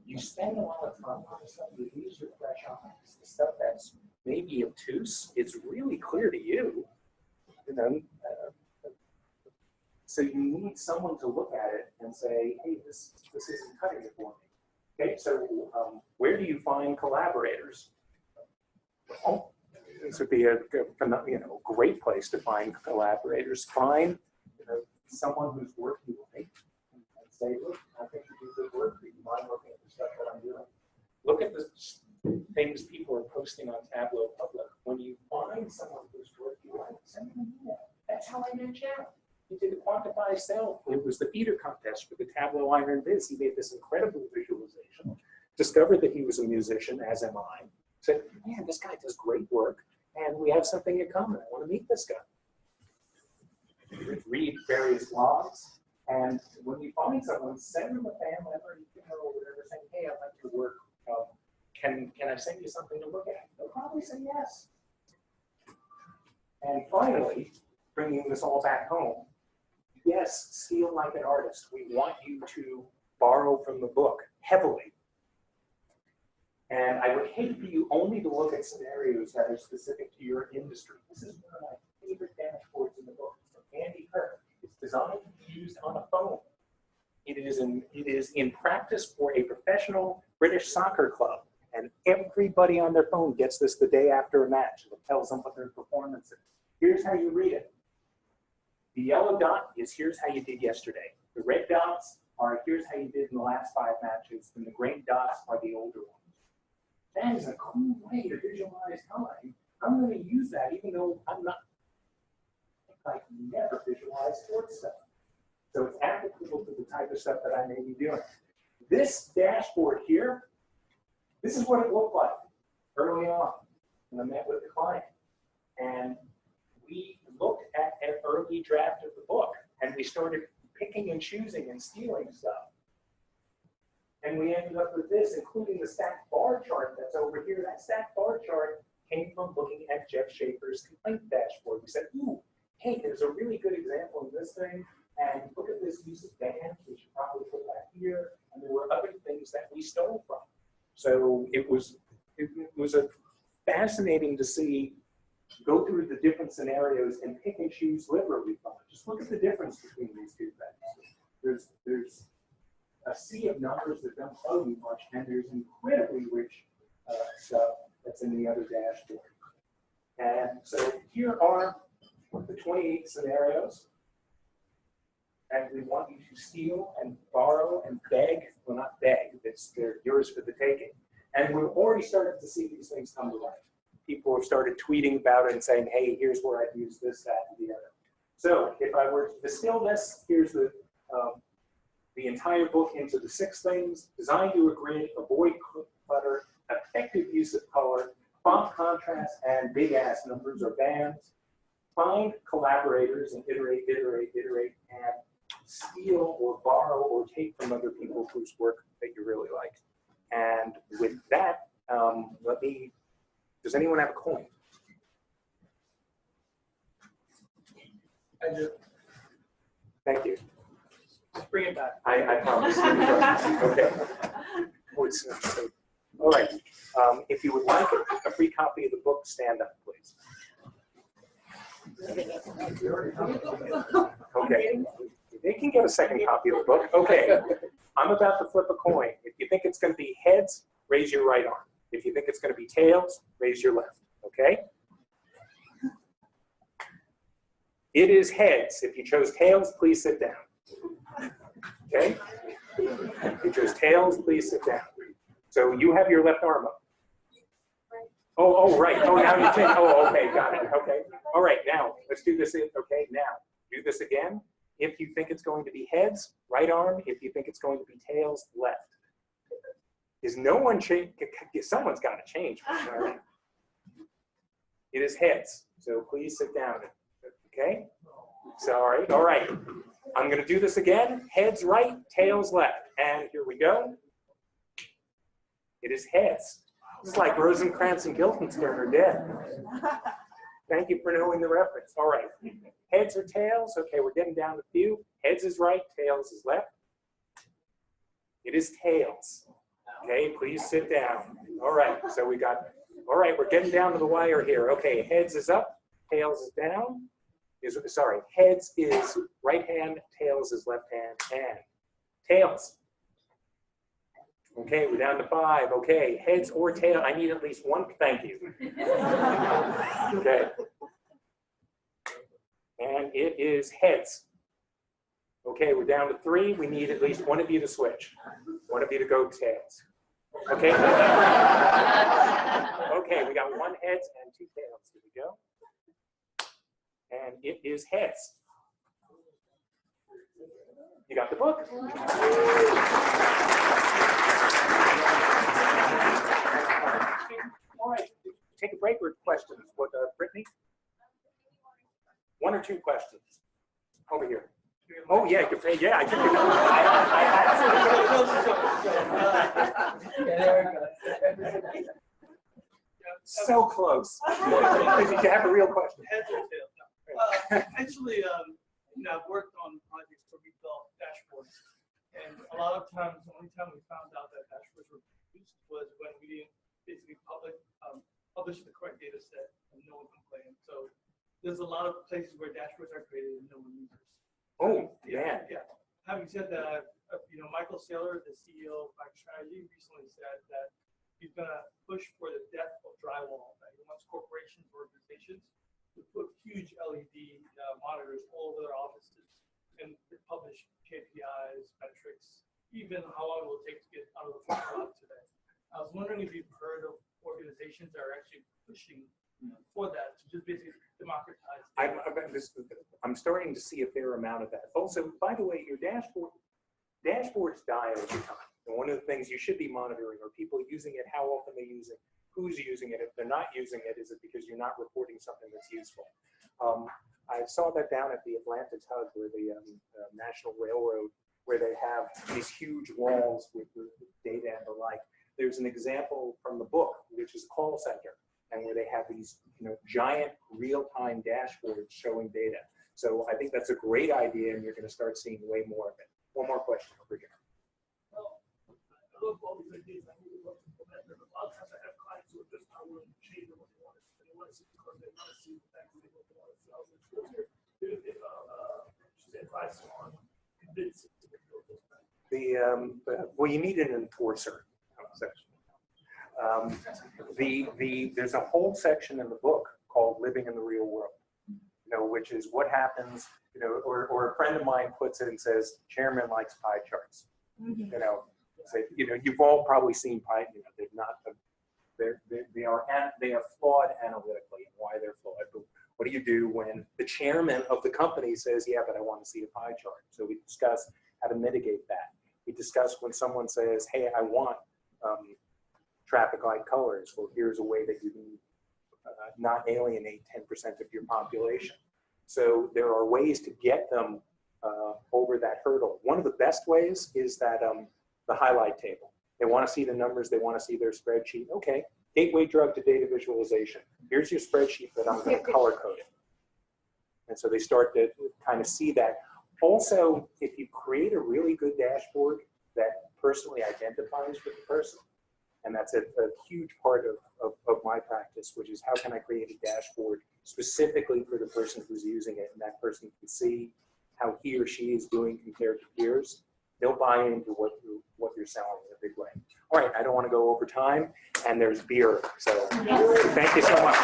You spend a lot of time on stuff, you use your fresh eyes, the stuff that's maybe obtuse, it's really clear to you. You know, so you need someone to look at it and say, hey, this isn't cutting it for me. Okay, so where do you find collaborators? Well, this would be a great place to find collaborators. Find someone whose work you like and say, look, I think you do good work. Do you mind looking at the stuff that I'm doing? Look at the things people are posting on Tableau Public. When you find someone whose work you like, send them an email. That's how I met Jeff. He did a quantified self. It was the feeder contest for the Tableau Iron Viz. He made this incredible visualization, discovered that he was a musician, as am I, said, man, this guy does great work, and we have something in common. I want to meet this guy. Read various blogs, and when you find someone, send them a fan letter or whatever, saying, hey, I like your work. Can I send you something to look at? They'll probably say yes. And finally, bringing this all back home, yes, steal like an artist. We want you to borrow from the book heavily. And I would hate for you only to look at scenarios that are specific to your industry. This is one of my favorite dashboards in the book. It's from Andy Kirk. It's designed to be used on a phone. It is in practice for a professional British soccer club. And everybody on their phone gets this the day after a match. It tells them what their performance is. Here's how you read it. The yellow dot is here's how you did yesterday. The red dots are here's how you did in the last 5 matches. And the green dots are the older ones. That is a cool way to visualize time. I'm going to use that even though I never visualize sports stuff. So it's applicable to the type of stuff that I may be doing. This dashboard here, this is what it looked like early on when I met with the client. And we looked at an early draft of the book, and we started picking and choosing and stealing stuff. And we ended up with this, including the stacked bar chart that's over here. That stacked bar chart came from looking at Jeff Schaefer's complaint dashboard. We said, ooh, hey, there's a really good example of this thing. And look at this use of bands. We should probably put that here. And there were other things that we stole from. So it was a fascinating to see, go through the different scenarios and pick and choose liberally from it. Just look at the difference between these two things. There's a sea of numbers that don't tell you much, and there's incredibly rich stuff that's in the other dashboard. And so here are the 28 scenarios. And we want you to steal and borrow and beg. Well, not beg, they're yours for the taking. And we've already started to see these things come to life. People have started tweeting about it and saying, hey, here's where I've used this, that, and the other. So if I were to distill this, here's the entire book into the 6 things: design to a grid, avoid clutter, effective use of color, font contrast, and big ass numbers or bands. Find collaborators and iterate, and steal or borrow or take from other people whose work that you really like. And with that, does anyone have a coin? I do. Thank you. Just bring it back. I promise. Okay. All right. If you would like a free copy of the book, stand up, please. Okay. They can get a second copy of the book. Okay. I'm about to flip a coin. If you think it's going to be heads, raise your right arm. If you think it's going to be tails, raise your left, okay? It is heads. If you chose tails, please sit down, okay? If you chose tails, please sit down. So you have your left arm up. Oh, right. Oh, now you change. Oh, okay, got it. Okay. All right, now let's do this. Okay, now do this again. If you think it's going to be heads, right arm. If you think it's going to be tails, left. Is no one change? Someone's got to change. All right. It is heads. So please sit down. Okay. Sorry. All right. I'm going to do this again. Heads right, tails left. And here we go. It is heads. It's like Rosencrantz and Guildenstern are dead. Thank you for knowing the reference. All right. Heads or tails? Okay, we're getting down to a few. Heads is right, tails is left. It is tails. Okay, please sit down. All right, so we got, all right, we're getting down to the wire here. Okay, heads is up, tails is down. Sorry, heads is right hand, tails is left hand, and tails. Okay, we're down to 5. Okay, heads or tail. I need at least one. Thank you. Okay. And it is heads. Okay, we're down to 3. We need at least one of you to switch. One of you to go tails. Okay. Okay, we got 1 heads and 2 tails. Here we go. And it is heads. You got the book? All right, take a break or questions? What, Brittany? 1 or 2 questions? Over here. Oh, yeah, you can, yeah, I can do that. So close. Did you have a real question? Heads or tails? Actually, I've worked on projects where we built dashboards, and a lot of times, the only time we found out that dashboards were produced was when we didn't basically publish the correct data set, and no one complained. So there's a lot of places where dashboards are created and no one uses. Oh, yeah. Having said that, Michael Saylor, the CEO of MicroStrategy, recently said that he's going to push for the death of drywall. That he wants corporations, organizations to put huge LED monitors all over their offices and publish KPIs, metrics, even how long it will take to get out of the cloud today. I was wondering if you've heard of organizations that are actually pushing for that to just basically democratize. I'm starting to see a fair amount of that. Also, by the way, your dashboards die over time. And one of the things you should be monitoring are people using it, how often they use it, who's using it. If they're not using it, is it because you're not reporting something that's useful? I saw that down at the Atlanta TUG, where the National Railroad, where they have these huge walls with data and the like. There's an example from the book, which is a call center, and where they have these giant real-time dashboards showing data. So I think that's a great idea, and you're going to start seeing way more of it. One more question over here. I love all these ideas. I really love to implement them. A lot of times I have clients who are just not willing to change what they want. They want to see because they want to see the facts they want to want. So I was like, if she's advice on convincing to build those things. Well, you need an enforcer section. There's a whole section in the book called "Living in the Real World," which is what happens. Or a friend of mine puts it and says, "Chairman likes pie charts." You've all probably seen pie. They're not. They are flawed analytically, and why they're flawed. But what do you do when the chairman of the company says, "Yeah, but I want to see a pie chart"? So we discuss how to mitigate that. We discuss when someone says, "Hey, I want traffic light colors." Well, here's a way that you can not alienate 10% of your population. So there are ways to get them over that hurdle. One of the best ways is that the highlight table. They want to see the numbers. They want to see their spreadsheet. Okay, gateway drug to data visualization. Here's your spreadsheet, but I'm going to color code it. And so they start to kind of see that. Also, if you create a really good dashboard that personally identifies with the person, and that's a huge part of my practice, which is how can I create a dashboard specifically for the person who's using it, and that person can see how he or she is doing compared to peers, they'll buy into what you're selling in a big way. All right, I don't want to go over time, and there's beer, so thank you so much.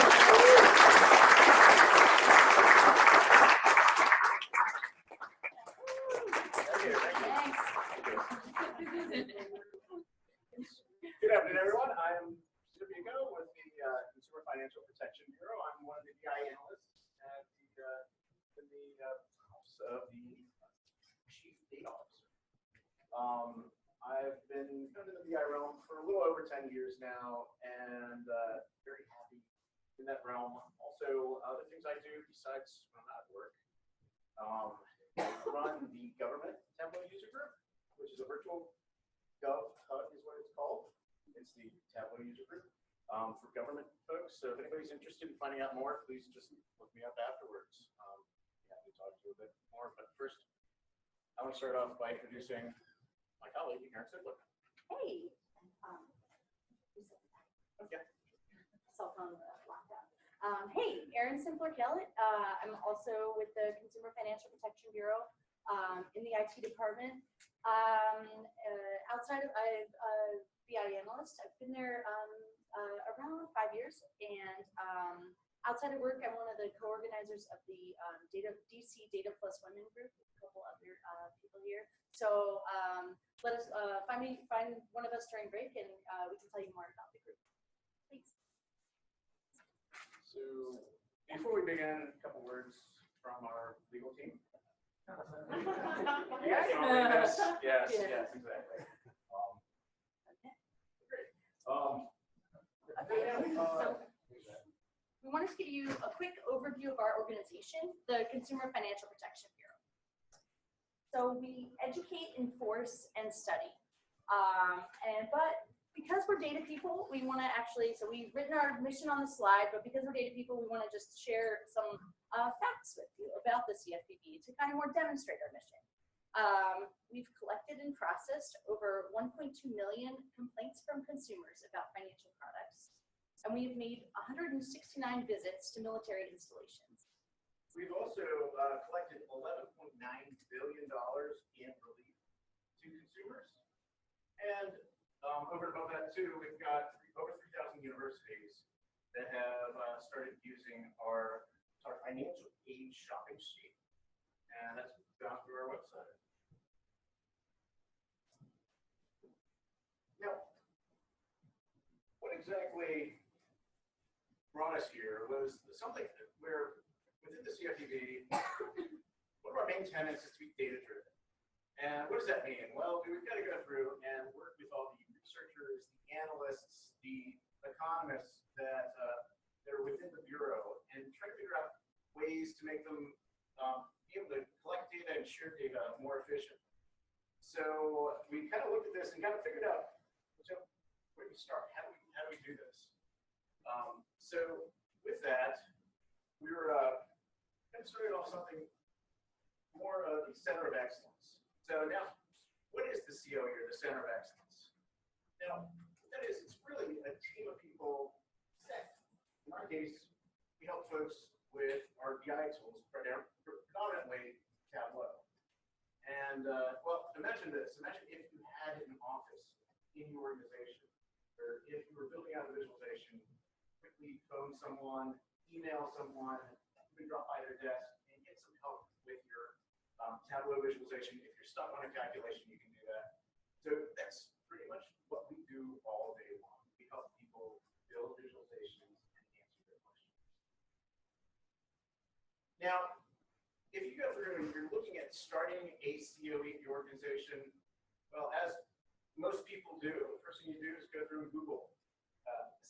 Good afternoon, everyone. I'm Sept with the Consumer Financial Protection Bureau. I'm one of the BI analysts at in the office of the Chief Data Officer. I've been in the BI realm for a little over 10 years now, and very happy in that realm. Also, other things I do besides when I'm not at work, I run the government Tableau user group, which is a virtual Gov TUG is what it's called. It's the Tableau user group for government folks. So if anybody's interested in finding out more, please just look me up afterwards. Happy to talk to you a bit more. But first, I want to start off by introducing my colleague, Erin Simpler. Hey. Okay. Cell phone lockdown. Hey, Erin Simpler-Kellett. I'm also with the Consumer Financial Protection Bureau in the IT department. Outside of BI analyst, I've been there around 5 years, and outside of work, I'm one of the co-organizers of the DC Data Plus Women group with a couple other people here. So let us find one of us during break, and we can tell you more about the group. Thanks. So before we begin, a couple words from our legal team. Yes, yes, exactly. Great. So we want to give you a quick overview of our organization, the Consumer Financial Protection Bureau. So we educate, enforce, and study. But because we're data people, we want to actually, so we've written our mission on the slide, but because we're data people, we want to just share some facts with you about the CFPB to kind of more demonstrate our mission. We've collected and processed over 1.2 million complaints from consumers about financial products, and we've made 169 visits to military installations. We've also collected $11.9 billion in relief to consumers, and over and above that too, we've got over 3,000 universities that have started using our financial aid shopping sheet, and that's gone through our website. Now, what exactly brought us here was something where within the CFPB, one of our main tenets is to be data-driven. And what does that mean? Well, we've got to go through and work with all the researchers, the analysts, the economists that are within the Bureau and try to figure out ways to make them be able to collect data and share data more efficient. So we kind of looked at this and kind of figured out, so where do we start? How do we do this? So with that, we were kind of started off something more of the center of excellence. So now, what is the CO here, the center of excellence? Now, what that is, it's really a team of people. In our case, we help folks with our BI tools, predominantly Tableau. And well, imagine this. Imagine if you had an office in your organization, or if you were building out a visualization, quickly phone someone, email someone, you can drop by their desk and get some help with your Tableau visualization. If you're stuck on a calculation, you can do that. So that's pretty much what we do all day long. We help people build visualizations and answer their questions. Now, if you go through and you're looking at starting a COE in your organization, well, as most people do, the first thing you do is go through and Google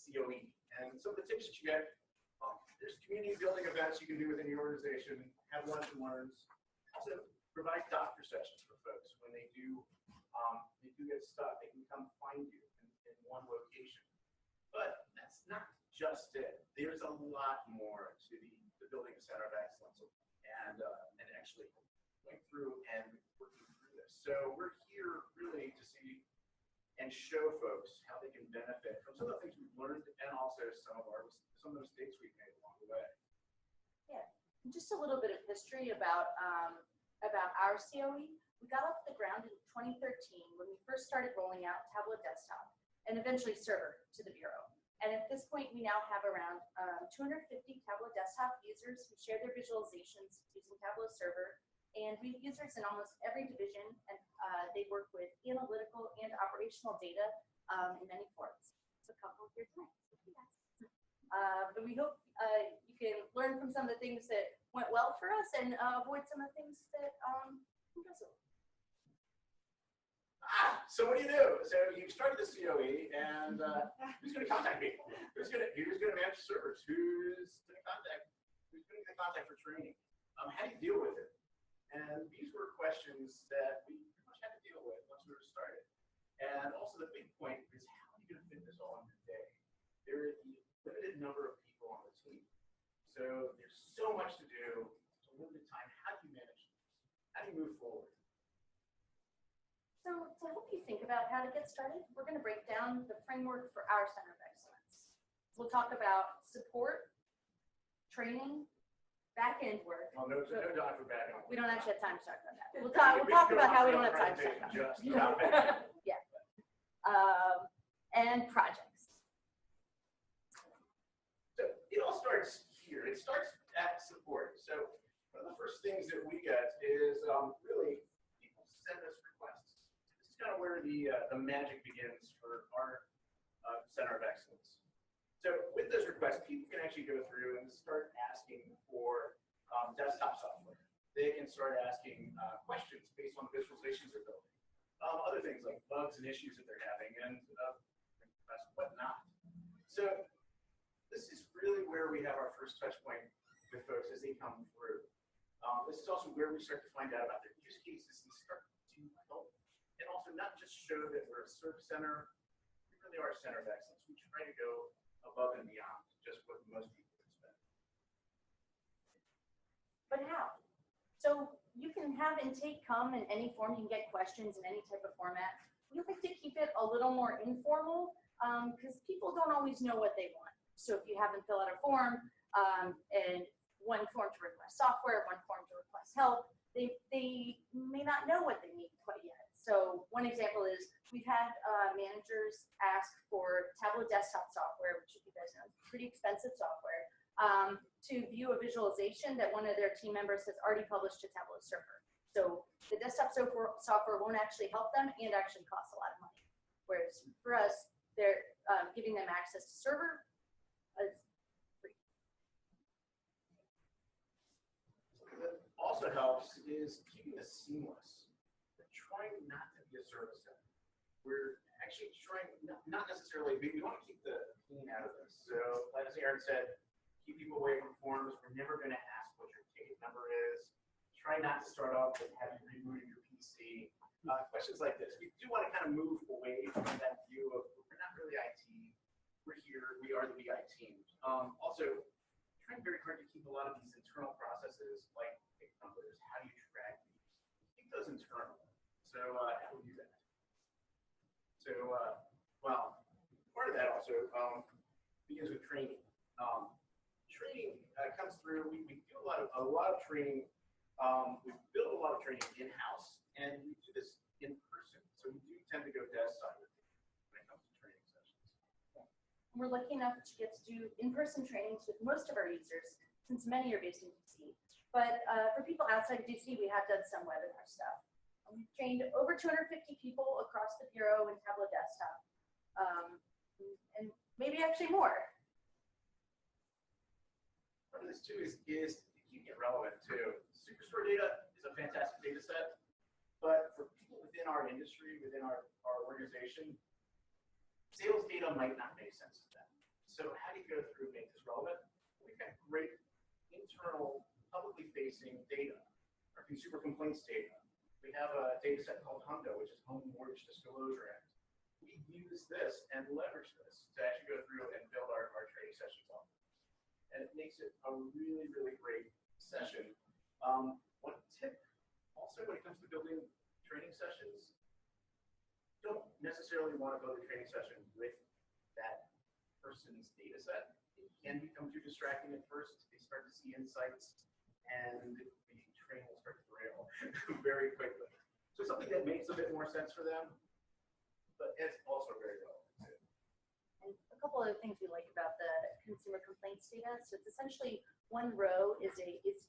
COE. And some of the tips that you get, there's community building events you can do within your organization, have lunch and learns. Also, provide doctor sessions for folks when they do get stuck. They can come find you in one location. But that's not just it. There's a lot more to the building a center of excellence and actually going through and working through this. So we're here really to see and show folks how they can benefit from some of the things we've learned and also some of the mistakes we've made along the way. Yeah, just a little bit of history about our COE. We got off the ground in 2013 when we first started rolling out Tableau Desktop and eventually Server to the Bureau. And at this point, we now have around 250 Tableau Desktop users who share their visualizations using Tableau Server. And we have users in almost every division, and they work with analytical and operational data in many forms. So a couple here tonight. But we hope you can learn from some of the things that went well for us and avoid some of the things that didn't go so well. So what do? So you started the COE, and who's going to contact me? Who's going to manage servers? Who's going to get contact for training? How do you deal with it? And these were questions that we pretty much had to deal with once we were started. And also the big point is, how are you going to fit this all in a day? There is a limited number of people on the team. So there's so much to do, it's a limited time. How do you manage this? How do you move forward? So to help you think about how to get started, we're going to break down the framework for our Center of Excellence. We'll talk about support, training, back-end work. Well, no time for back-end. We don't actually have time to talk about that. We'll talk about how we don't have time to talk about that. Yeah. And projects. So it all starts here. It starts at support. So one of the first things that we get is really people send us requests. This is kind of where the magic begins for our Center of Excellence. So with those requests, people can actually go through and start asking for desktop software. They can start asking questions based on the visualizations they're building. Other things like bugs and issues that they're having, and whatnot. So this is really where we have our first touch point with folks as they come through. This is also where we start to find out about their use cases and start to help. And also not just show that we're a service center, we really are a Center of Excellence. We try to go above and beyond just what most people expect. But how? So you can have intake come in any form. You can get questions in any type of format. We like to keep it a little more informal because people don't always know what they want. So if you have them fill out a form, and one form to request software, one form to request help, they may not know what they need quite yet. So one example is we've had managers ask for Tableau Desktop software, which you guys know is pretty expensive software, to view a visualization that one of their team members has already published to Tableau Server. So the desktop software won't actually help them and actually costs a lot of money. Whereas for us, they're giving them access to server is free. Something that also helps is keeping this seamless. We're trying not to be a service center. We're actually trying, not necessarily, we want to keep the pain out of this. So as Aaron said, keep people away from forms. We're never going to ask what your ticket number is. Try not to start off with having rebooting your PC. Questions like this. We do want to kind of move away from that view of we're not really IT. We're here. We are the BI team. Also, trying very hard to keep a lot of these internal processes, like ticket numbers. How do you track these? Keep those internal. So how do we do that? So, well, part of that also begins with training. Training comes through. We do a lot of training. We build a lot of training in-house, and we do this in person. So we do tend to go desk-side when it comes to training sessions. We're lucky enough to get to do in-person trainings with most of our users, since many are based in DC. But for people outside of DC, we have done some webinar stuff. We've trained over 250 people across the Bureau in Tableau Desktop, and maybe actually more. Part of this too is keeping it relevant too. Superstore data is a fantastic data set, but for people within our industry, within our organization, sales data might not make sense to them. So how do you go through and make this relevant? We've got great internal, publicly facing data, our consumer complaints data. We have a data set called HMDA, which is Home Mortgage Disclosure Act. We use this and leverage this to actually go through and build our training sessions on. And it makes it a really, really great session. One tip also when it comes to building training sessions, don't necessarily want to build a training session with that person's data set. It can become too distracting at first. They start to see insights and the training will start to derail very quickly. So something that makes a bit more sense for them, but it's also very relevant too. And a couple other things we like about the consumer complaints data. So it's essentially one row is each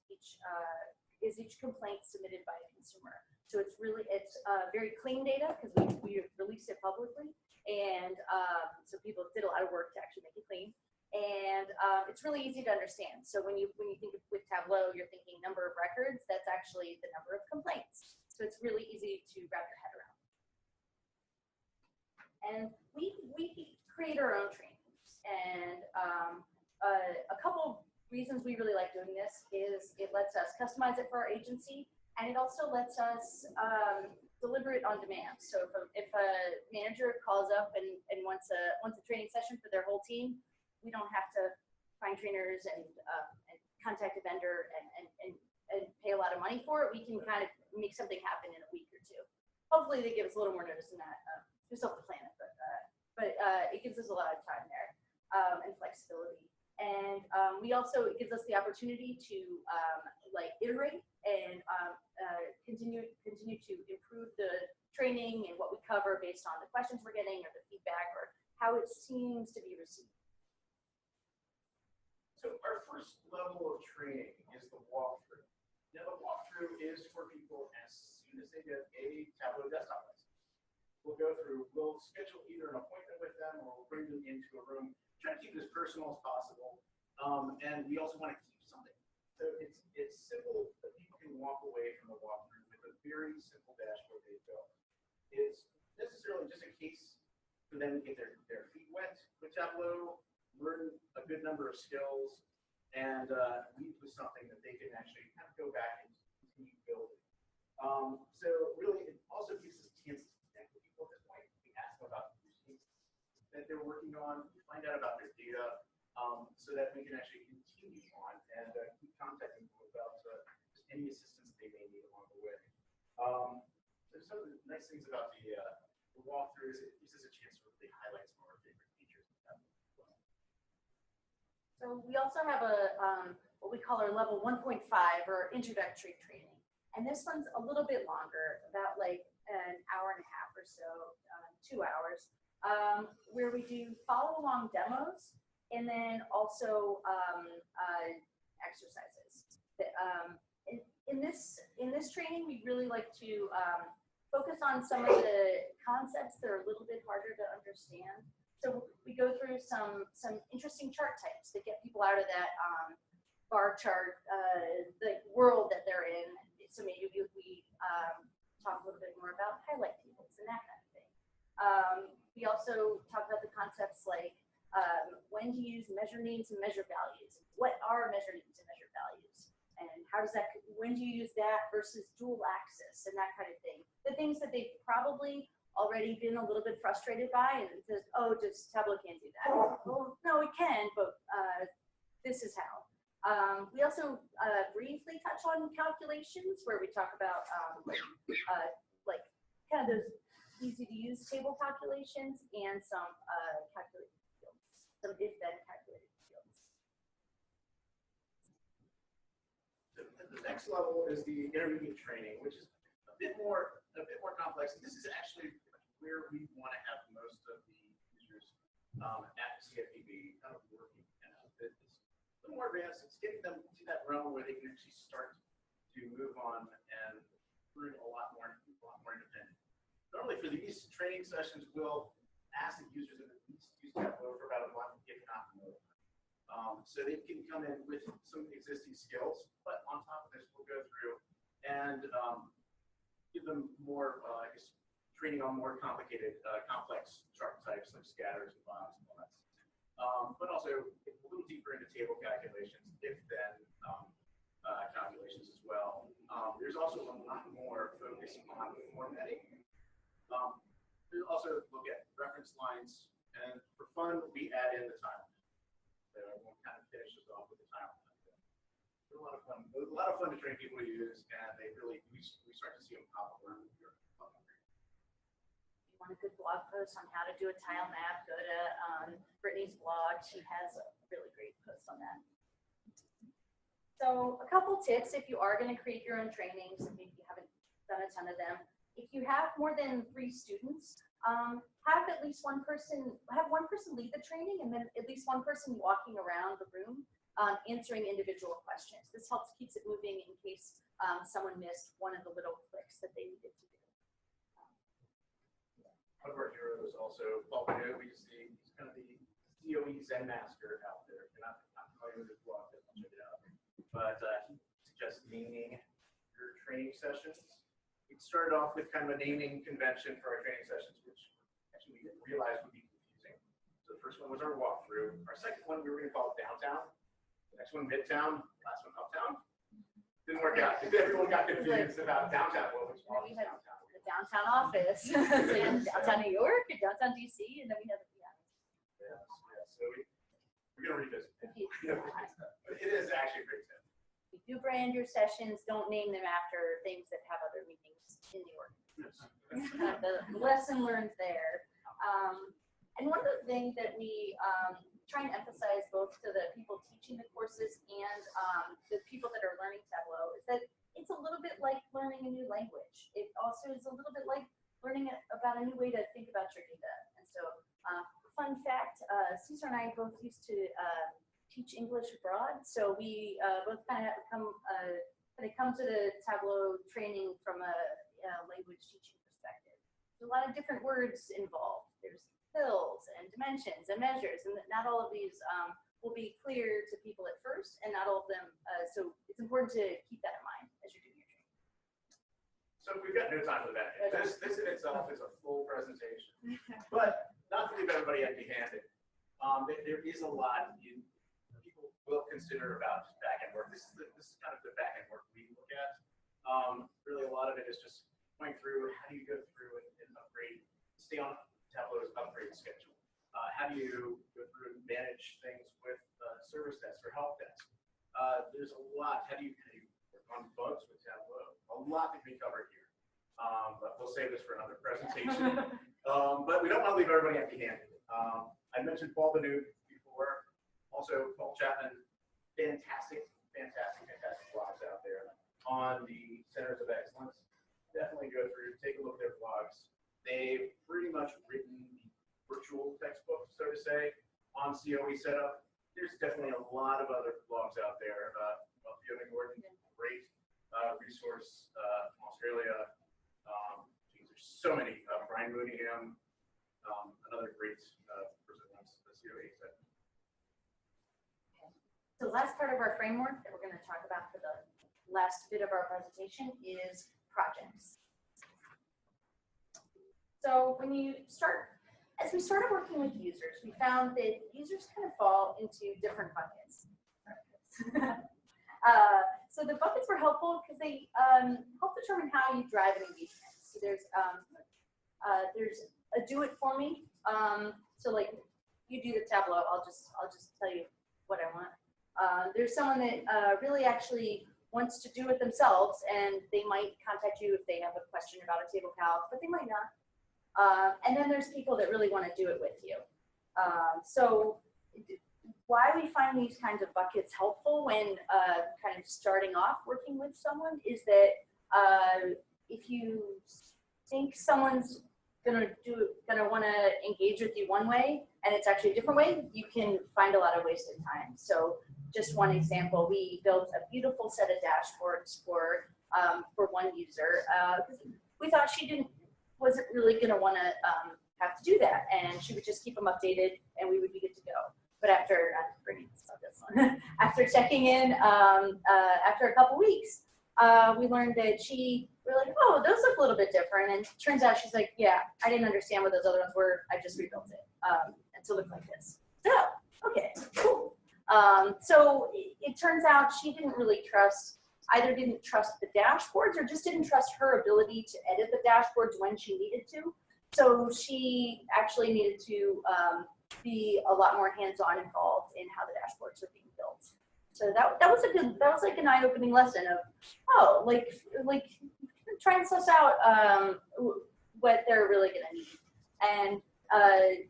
complaint submitted by a consumer. So it's very clean data because we released it publicly, and so people did a lot of work to actually make it clean. And it's really easy to understand. So when you think of with Tableau, you're thinking number of records. That's actually the number of complaints. So it's really easy to wrap your head around. And we create our own trainings. And a couple reasons we really like doing this is it lets us customize it for our agency, and it also lets us deliver it on demand. So if a manager calls up and wants a training session for their whole team, we don't have to find trainers and contact a vendor and pay a lot of money for it. We can kind of make something happen in a week or two. Hopefully they give us a little more notice than that. We still have to plan it, but it gives us a lot of time there and flexibility. And it gives us the opportunity to iterate and continue to improve the training and what we cover based on the questions we're getting or the feedback or how it seems to be received. So our first level of training is the walkthrough. Now the walkthrough is for people as soon as they get a Tableau desktop license. We'll schedule either an appointment with them or we'll bring them into a room, try to keep it as personal as possible. And we also want to keep something. So it's simple that people can walk away from the walkthrough with a very simple dashboard they built. It's necessarily just a case for them to get their feet wet with Tableau, learn a good number of skills, and leave with something that they can actually kind of go back and continue building. So really, it also gives us a chance to connect with people at this point. We ask them about the use cases that they're working on, we find out about their data, so that we can actually continue on and keep contacting them about just any assistance they may need along the way. So some of the nice things about the walkthrough is it gives us a chance to really highlight some of our favorite features. So we also have what we call our level 1.5 or introductory training. And this one's a little bit longer, about like an hour and a half or so, 2 hours, where we do follow along demos and then also exercises. In this training, we really like to focus on some of the concepts that are a little bit harder to understand. So we go through some interesting chart types that get people out of that bar chart, the world that they're in. So maybe we talk a little bit more about highlight tables and that kind of thing. We also talk about the concepts like when to use measure names and measure values. What are measure names and measure values? And how does that, when do you use that versus dual axis and that kind of thing? The things that they've probably already been a little bit frustrated by, and says, oh, just Tableau can't do that. Well, no, it can, but this is how. We also briefly touch on calculations, where we talk about like kind of those easy to use table calculations and some calculated fields, some if-then calculated fields. The next level is the intermediate training, which is a bit more complex. And this is actually where we want to have most of the users at CFPB kind of working. It's a little more advanced. It's getting them to that realm where they can actually start to move on and learn a lot more independent. Normally for these training sessions, we'll ask the users to at least use Tableau for about a month, if not more. So they can come in with some existing skills, but on top of this, we'll go through and give them more, training on more complicated, complex chart types like scatters and bombs and all that. But also a little deeper into table calculations, if-then calculations as well. There's also a lot more focus on formatting. We'll also look at reference lines, and for fun, we add in the timeline. So we'll kind of finish this off with the timeline. It's a lot of fun. It was a lot of fun to train people to use, and we start to see them pop up around here. If you want a good blog post on how to do a tile map, go to Brittany's blog. She has a really great post on that. So a couple tips if you are going to create your own trainings, if you haven't done a ton of them, if you have more than 3 students, have at least one person lead the training, and then at least one person walking around the room answering individual questions. This keeps it moving in case someone missed one of the little clicks that they needed to do. One of our heroes also, Paul Banu, he's kind of the COE Zen master out there. If you're not familiar with his blog, check it out. But he suggests naming your training sessions. We started off with kind of a naming convention for our training sessions, which actually we didn't realize would be confusing. So the first one was our walkthrough. Our second one we were going to call Downtown. The next one Midtown. Last one Uptown. Didn't work out. Everyone got confused about Downtown. Well, which one was Downtown? The downtown office. So you have downtown New York and downtown DC, and then we have Yes. So we're going to revisit that. But it is actually a great tip. You do brand your sessions, don't name them after things that have other meanings in the organization. That's kind of the lesson learned there. And one of the things that we try and emphasize both to the people teaching the courses and the people that are learning Tableau is that it's a little bit like learning a new language. It also is a little bit like learning about a new way to think about your data. And so, fun fact, Cesar and I both used to teach English abroad. So we both kind of come to the Tableau training from a language teaching perspective. There's a lot of different words involved. There's fills and dimensions and measures, and not all of these will be clear to people at first, and not all of them. So it's important to keep that in mind as you're doing your training. So we've got no time for that. This in itself is a full presentation, but not to leave everybody empty-handed. There is a lot people will consider about back-end work. This is kind of the back-end work we look at. Really, a lot of it is just going through how do you go through and upgrade, stay on Tableau's upgrade schedule. How do you go through and manage things with service desk or help desk? There's a lot. How do you work on bugs with Tableau? A lot to be covered here. But we'll save this for another presentation. But we don't want to leave everybody empty-handed. I mentioned Paul Banu before. Also, Paul Chapman, fantastic blogs out there on the Centers of Excellence. Definitely go through, take a look at their blogs. They've pretty much written the virtual textbook, so to say, on COE setup. There's definitely a lot of other blogs out there. Fiona Gordon, great resource from Australia. There's so many. Brian Mooneyham, another great person on the COE set. So the last part of our framework that we're going to talk about for the last bit of our presentation is projects. So when you as we started working with users, we found that users kind of fall into different buckets. So the buckets were helpful because they help determine how you drive an engagement. So there's a do it for me. So like you do the Tableau, I'll just tell you what I want. There's someone that really actually wants to do it themselves, and they might contact you if they have a question about a table calc, but they might not. And then there's people that really want to do it with you. So why we find these kinds of buckets helpful when kind of starting off working with someone is that if you think someone's gonna want to engage with you one way and it's actually a different way, you can find a lot of wasted time. So just one example, we built a beautiful set of dashboards for one user because we thought she wasn't really going to want to have to do that, and she would just keep them updated and we would be good to go. But after after checking in after a couple weeks, we learned that we're like, oh, those look a little bit different, and turns out she's like, yeah, I didn't understand what those other ones were, I just rebuilt it and to look like this. So okay, cool. So it turns out she didn't trust the dashboards or just didn't trust her ability to edit the dashboards when she needed to. So she actually needed to be a lot more hands-on involved in how the dashboards are being built. So that was like an eye-opening lesson of, oh, like try and suss out what they're really gonna need. And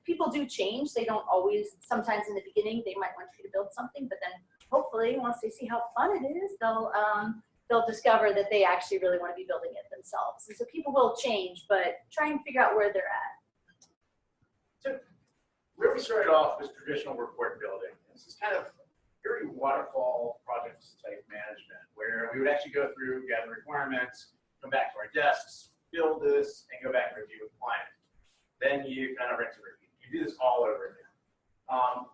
people do change. They don't always, sometimes in the beginning, they might want you to build something, but then hopefully once they see how fun it is, they'll they'll discover that they actually really want to be building it themselves. And so people will change, but try and figure out where they're at. So where we started off was traditional report building. This is kind of very waterfall projects type management, where we would actually go through, gather requirements, come back to our desks, build this, and go back and review with client. Then you kind of rinse and repeat. You do this all over again.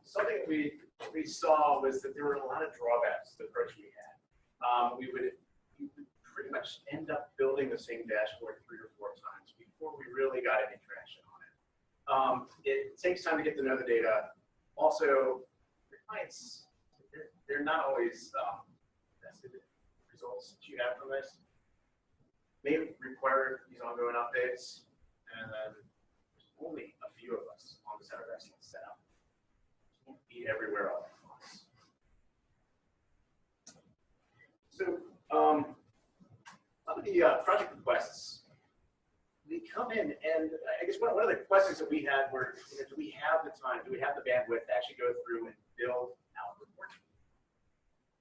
Something we saw was that there were a lot of drawbacks to the approach we had. We would pretty much end up building the same dashboard 3 or 4 times before we really got any traction on it. It takes time to get to know the data. Also, your clients, they're not always vested in the results that you have from this. They require these ongoing updates, and then there's only a few of us on the Center of Excellence setup. Can't be everywhere all at once. So, some of the project requests, they come in, and I guess one of the questions that we had were, do we have the time, do we have the bandwidth to actually go through and build out reports?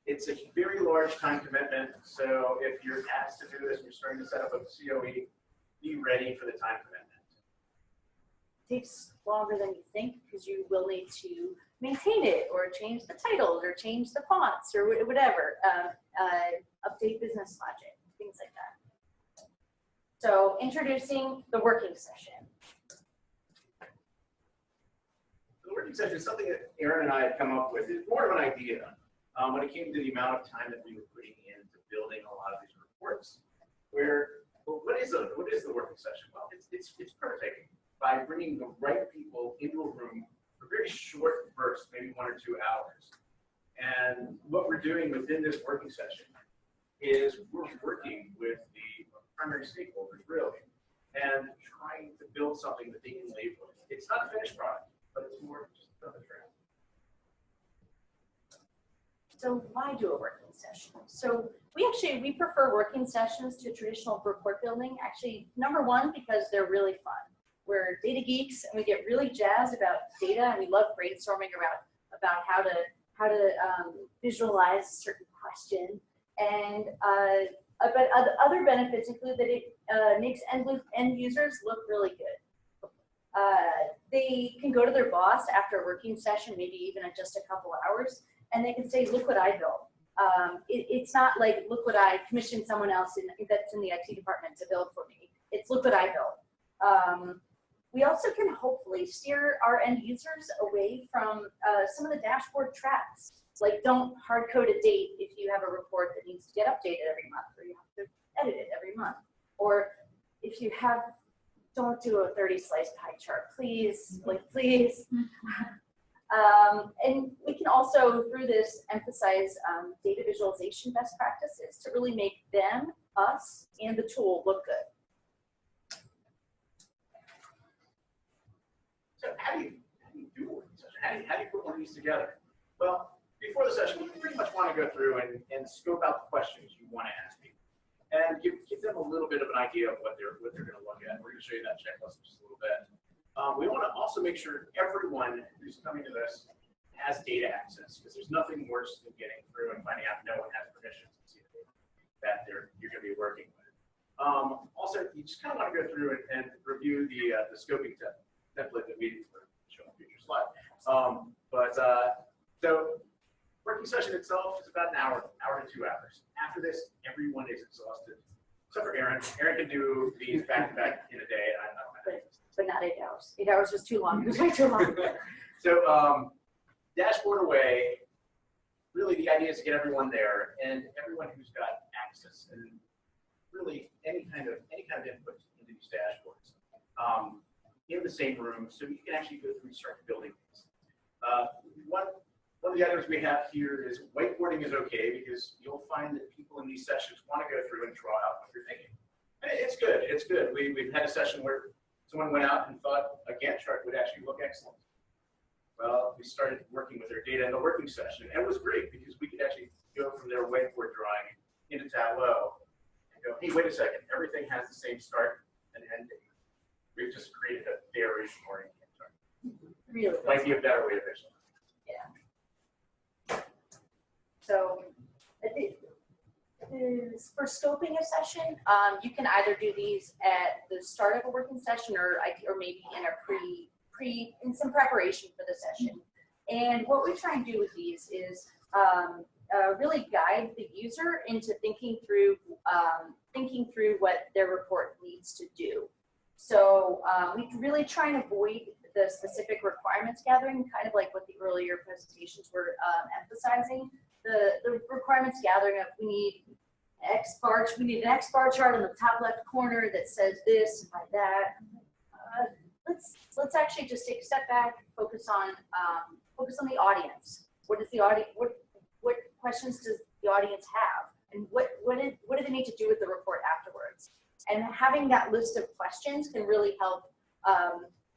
It's a very large time commitment, so if you're asked to do this, you're starting to set up a COE, be ready for the time commitment. It takes longer than you think because you will need to maintain it or change the titles or change the fonts or whatever, update business logic, things like that. So introducing the working session. The working session is something that Aaron and I had come up with. It's more of an idea. When it came to the amount of time that we were putting into building a lot of these reports, where, well, what is the working session? Well, it's perfect by bringing the right people into a room for very short bursts, maybe 1 or 2 hours. And what we're doing within this working session is we're working with the primary stakeholders, really, and trying to build something that they can leave with. It's not a finished product, but it's more just another trend. So why do a working session? So we prefer working sessions to traditional report building. Actually, number one, because they're really fun. We're data geeks and we get really jazzed about data, and we love brainstorming about how to visualize a certain question. And but other benefits include that it makes end users look really good. They can go to their boss after a working session, maybe even in just a couple hours, and they can say, look what I built. It's not like, look what I commissioned someone else that's in the IT department to build for me. It's look what I built. We also can hopefully steer our end users away from some of the dashboard traps. Like, don't hard code a date if you have a report that needs to get updated every month, or you have to edit it every month. Or if you have, don't do a 30 slice pie chart, please, like please. And we can also, through this, emphasize data visualization best practices to really make them, us, and the tool look good. So how do you do a working session? How do you put one of these together? Well, before the session, you pretty much want to go through and scope out the questions you want to ask people, and give them a little bit of an idea of what they're going to look at. We're going to show you that checklist in just a little bit. We want to also make sure everyone who's coming to this has data access, because there's nothing worse than getting through and finding out no one has permissions to see the data that you're going to be working with. Also, you just kind of want to go through and review the scoping template that we show on the future slide. So working session itself is about an hour to 2 hours. After this, everyone is exhausted, except for Aaron. Aaron can do these back to back in a day. But not 8 hours. 8 hours was too long. It was way too long. So dashboard away. Really, the idea is to get everyone there, and everyone who's got access, and really any kind of input into these dashboards in the same room, so you can actually go through and start building things. One of the items we have here is whiteboarding is okay, because you'll find that people in these sessions want to go through and draw out what you're thinking. And it's good. It's good. We've had a session where someone went out and thought a Gantt chart would actually look excellent. Well, we started working with their data in the working session, and it was great because we could actually go from their whiteboard drawing into Tableau and go, hey, wait a second, everything has the same start and end date. We've just created a very boring Gantt chart. Really? Might be a better way of visualizing. Yeah. So for scoping a session, you can either do these at the start of a working session or maybe in a in some preparation for the session. And what we try and do with these is really guide the user into thinking through what their report needs to do. So we really try and avoid the specific requirements gathering, kind of like what the earlier presentations were emphasizing. The requirements gathering of we need an X bar chart on the top left corner that says this and by that. Let's actually just take a step back, focus on the audience. What is the audience? What questions does the audience have, and what do they need to do with the report afterwards? And having that list of questions can really help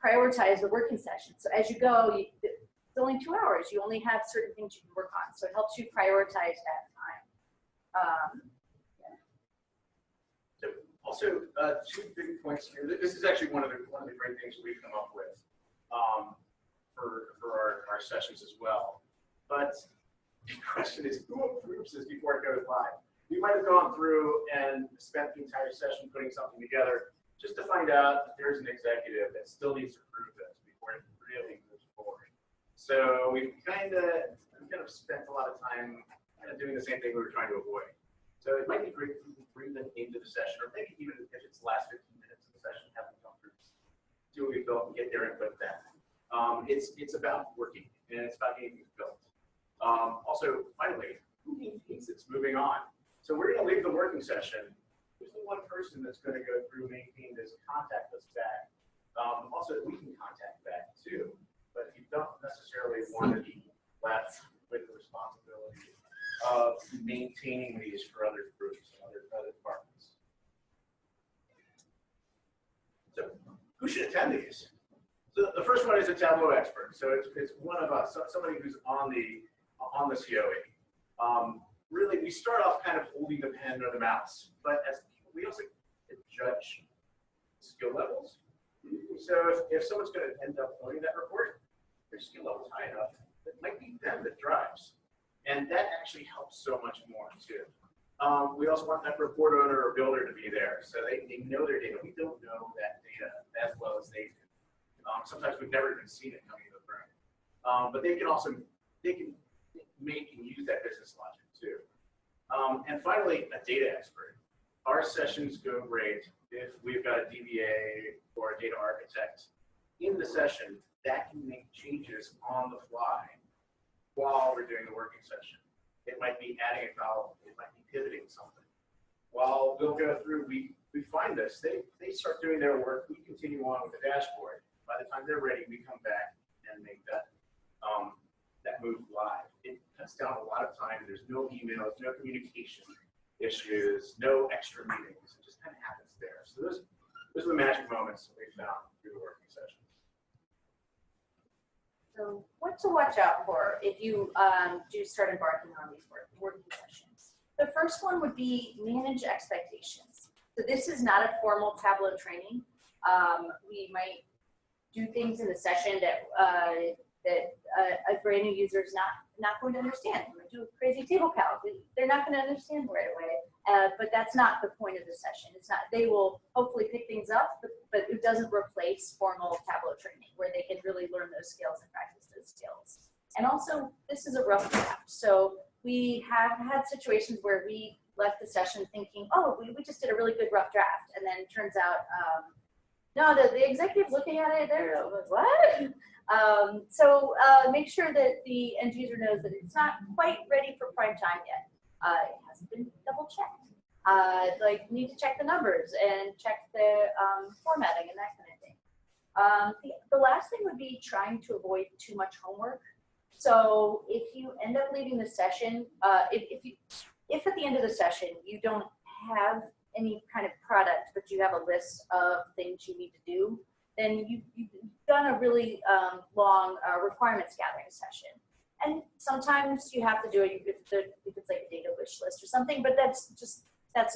prioritize the working session. So as you go, it's only 2 hours. You only have certain things you can work on. So it helps you prioritize that time. So also, 2 big points here. This is actually one of the great things we've come up with for our sessions as well. But the question is, who approves this before it goes live? We might have gone through and spent the entire session putting something together just to find out that there's an executive that still needs to approve this before it really moves forward. So we've kind of spent a lot of time kind of doing the same thing we were trying to avoid. So it might be great if we can bring them into the session, or maybe even if it's the last 15 minutes of the session, have them come through, see what we built, and get their input back. It's about working, and it's about getting things built. Also, finally, who maintains this? Moving on. So we're going to leave the working session. There's only one person that's going to go through, maintain this, contact us back. Also, we can contact back too, but you don't necessarily want to be left with the responsibility of maintaining these for other groups and other departments. So who should attend these? So the first one is a Tableau expert. So it's one of us, somebody who's on the COE. Really, we start off kind of holding the pen or the mouse, but as we also judge skill levels. So if someone's going to end up owning that report, their skill level's high enough, it might be them that drives. And that actually helps so much more too. We also want that report owner or builder to be there, so they know their data. We don't know that data as well as they do. Sometimes we've never even seen it coming to the room. But they can make and use that business logic too. And finally, a data expert. Our sessions go great if we've got a DBA or a data architect in the session that can make changes on the fly while we're doing the working session. It might be adding a column, it might be pivoting something. While we'll go through, we find this, they start doing their work, we continue on with the dashboard. By the time they're ready, we come back and make that move live. It cuts down a lot of time. There's no emails, no communication issues, no extra meetings. It just kind of happens there. So those are the magic moments that we found through the working sessions. So what to watch out for if you do start embarking on these working sessions? The first one would be manage expectations. So this is not a formal Tableau training. We might do things in the session that a brand new user is not going to understand. We do a crazy table calc. They're not going to understand right away. But that's not the point of the session. It's not. They will hopefully pick things up, but it doesn't replace formal Tableau training where they can really learn those skills and practice those skills. And also, this is a rough draft. So we have had situations where we left the session thinking, oh, we just did a really good rough draft, and then it turns out, no, the executive's looking at it. They're like, what? So make sure that the end user knows that it's not quite ready for prime time yet. It hasn't been double checked. Like you need to check the numbers and check the formatting and that kind of thing. The last thing would be trying to avoid too much homework. So if you end up leaving the session, if at the end of the session you don't have any kind of product, but you have a list of things you need to do, then you've done a really long requirements gathering session. And sometimes you have to do it if it's like a data wish list or something, but that's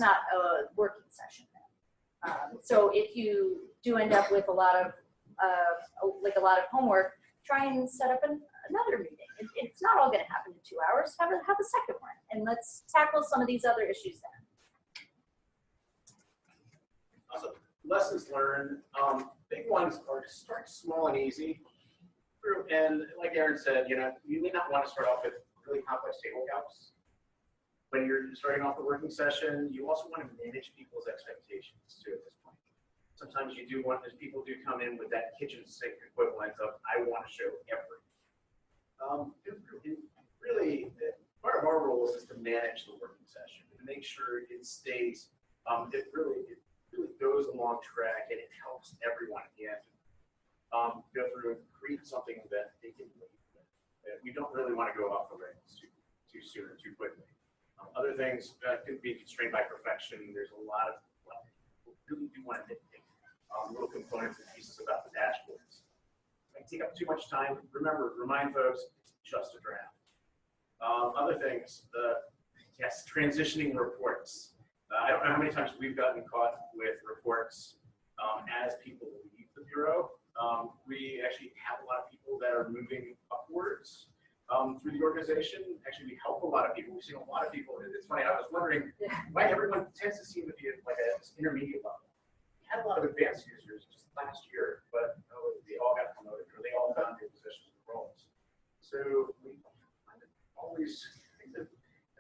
not a working session then. So if you do end up with a lot of homework, try and set up another meeting. It's not all going to happen in 2 hours. Have a second one and let's tackle some of these other issues then. Also, lessons learned. Big ones are to start small and easy. And like Aaron said, you may not want to start off with really complex table calcs. When you're starting off the working session, you also want to manage people's expectations too at this point. Sometimes you do want, as people do come in with that kitchen sink equivalent of, I want to show everything. Really, part of our role is to manage the working session and make sure it stays, it really goes along track and it helps everyone at the end. Go through and create something that they can live with. We don't really want to go off the rails too soon or too quickly. Other things can be constrained by perfection. There's a lot of, we really do want to nitpick little components and pieces about the dashboards. If I take up too much time, remind folks, it's just a draft. Other things, yes, transitioning reports. I don't know how many times we've gotten caught with reports as people leave the bureau. We actually have a lot of people that are moving upwards through the organization. Actually, we help a lot of people. We've seen a lot of people. It's funny, I was wondering why everyone tends to seem to be at like this intermediate level. We had a lot of advanced users just last year, but they all got promoted or they all found their positions and roles. So we always think that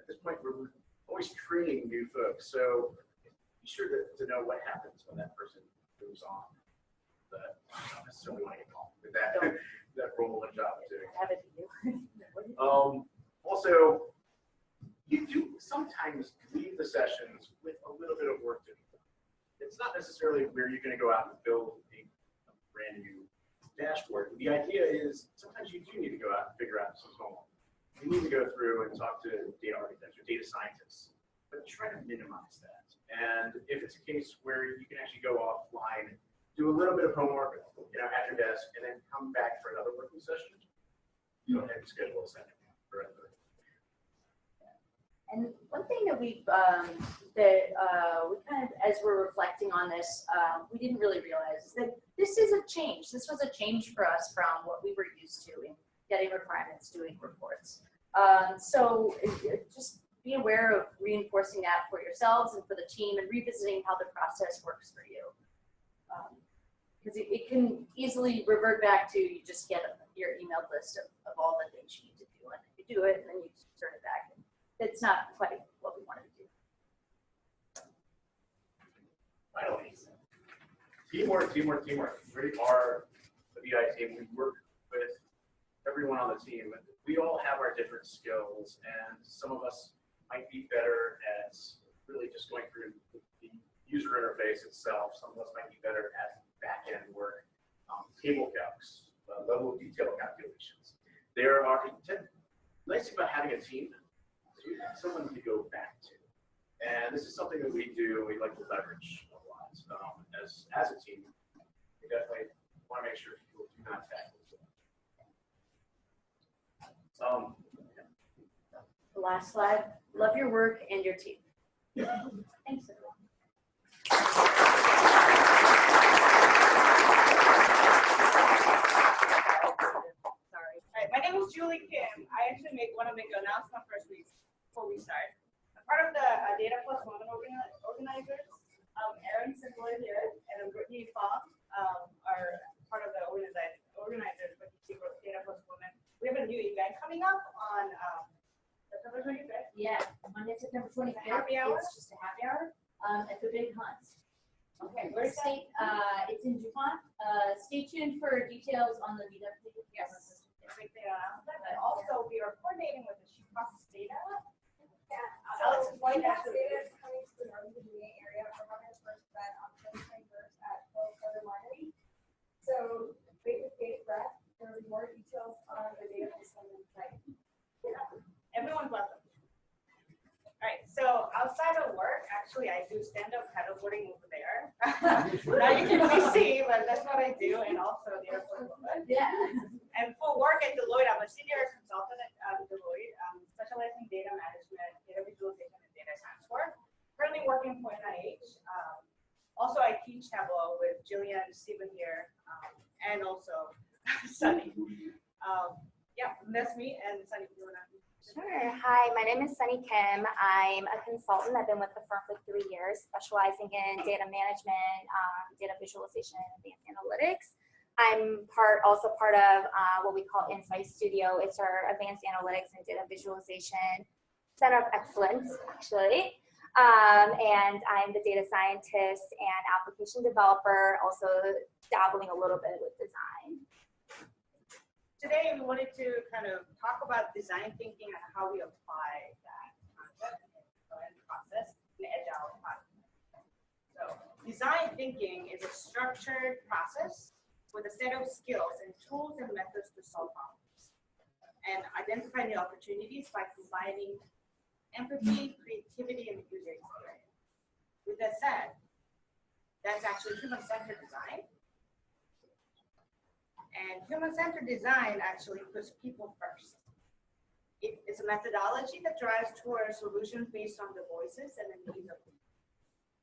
at this point we're always training new folks. So be sure to know what happens when that person moves on. But I don't necessarily want to get involved with that role and job too. Also, you do sometimes leave the sessions with a little bit of work to do. It's not necessarily where you're going to go out and build a brand new dashboard. The idea is sometimes you do need to go out and figure out some homework. You need to go through and talk to data architects or data scientists, but try to minimize that. And if it's a case where you can actually go offline, do a little bit of homework, at your desk, and then come back for another working session, go ahead and schedule a second. And one thing that we kind of, as we're reflecting on this, we didn't really realize is that this is a change. This was a change for us from what we were used to in getting requirements, doing reports. So just be aware of reinforcing that for yourselves and for the team and revisiting how the process works for you. Because it can easily revert back to you just get your emailed list of all the things you need to do, and you do it, and then you just turn it back. And it's not quite what we wanted to do. Finally, teamwork. We are the BI team. We work with everyone on the team. We all have our different skills, and some of us might be better at really just going through the user interface itself. Some of us might be better at back-end work, table calcs, level of detail calculations. There are nice thing about having a team is you have someone to go back to. And this is something that we do, we like to leverage a lot. As a team, we definitely want to make sure people do not tackle it. The last slide, love your work and your team. Thanks, everyone. Sorry. All right, my name is Julie Kim. I actually want to make an announcement first before we start. I'm part of the Data Plus Women organizers. Aaron Simpler here and Brittany Fong are part of the organizers for Data Plus Women. We have a new event coming up on September 25th. Yeah, Monday, September 25th. Happy hour? It's just a happy hour at the Big Hunt. Okay, where's that? It's in DuPont. Stay tuned for details on the meetup. Yes. But also, we are coordinating with the She Process Data. Yeah. Alex is going Data to is coming to the Northern Virginia area. We're having our first event on February 21st at 12 Southern Winery. So wait with bated breath. There will be more details on the Data System site. Everyone's welcome. All right, so outside of work, actually, I do stand-up paddleboarding over there. Now you can really see, but that's what I do, and also the airport woman. Yeah. And for work at Deloitte, I'm a senior consultant at Deloitte, specializing in data management, data visualization, and data science work. Currently working for NIH. Also, I teach Tableau with Jillian, Stephen here, and also Sunny. Yeah, that's me. me, and Sunny, if you want to. Sure. Hi, my name is Sunny Kim. I'm a consultant. I've been with the firm for 3 years, specializing in data management, data visualization, and advanced analytics. I'm also part of what we call Insight Studio. It's our advanced analytics and data visualization center of excellence, actually. And I'm the data scientist and application developer, also dabbling a little bit with design. Today, we wanted to kind of talk about design thinking and how we apply that concept and process in agile environment. So, design thinking is a structured process with a set of skills and tools and methods to solve problems and identify new opportunities by combining empathy, creativity, and user experience. With that said, that's actually human-centered design. And human-centered design actually puts people first. It's a methodology that drives towards solutions based on the voices and the needs of people.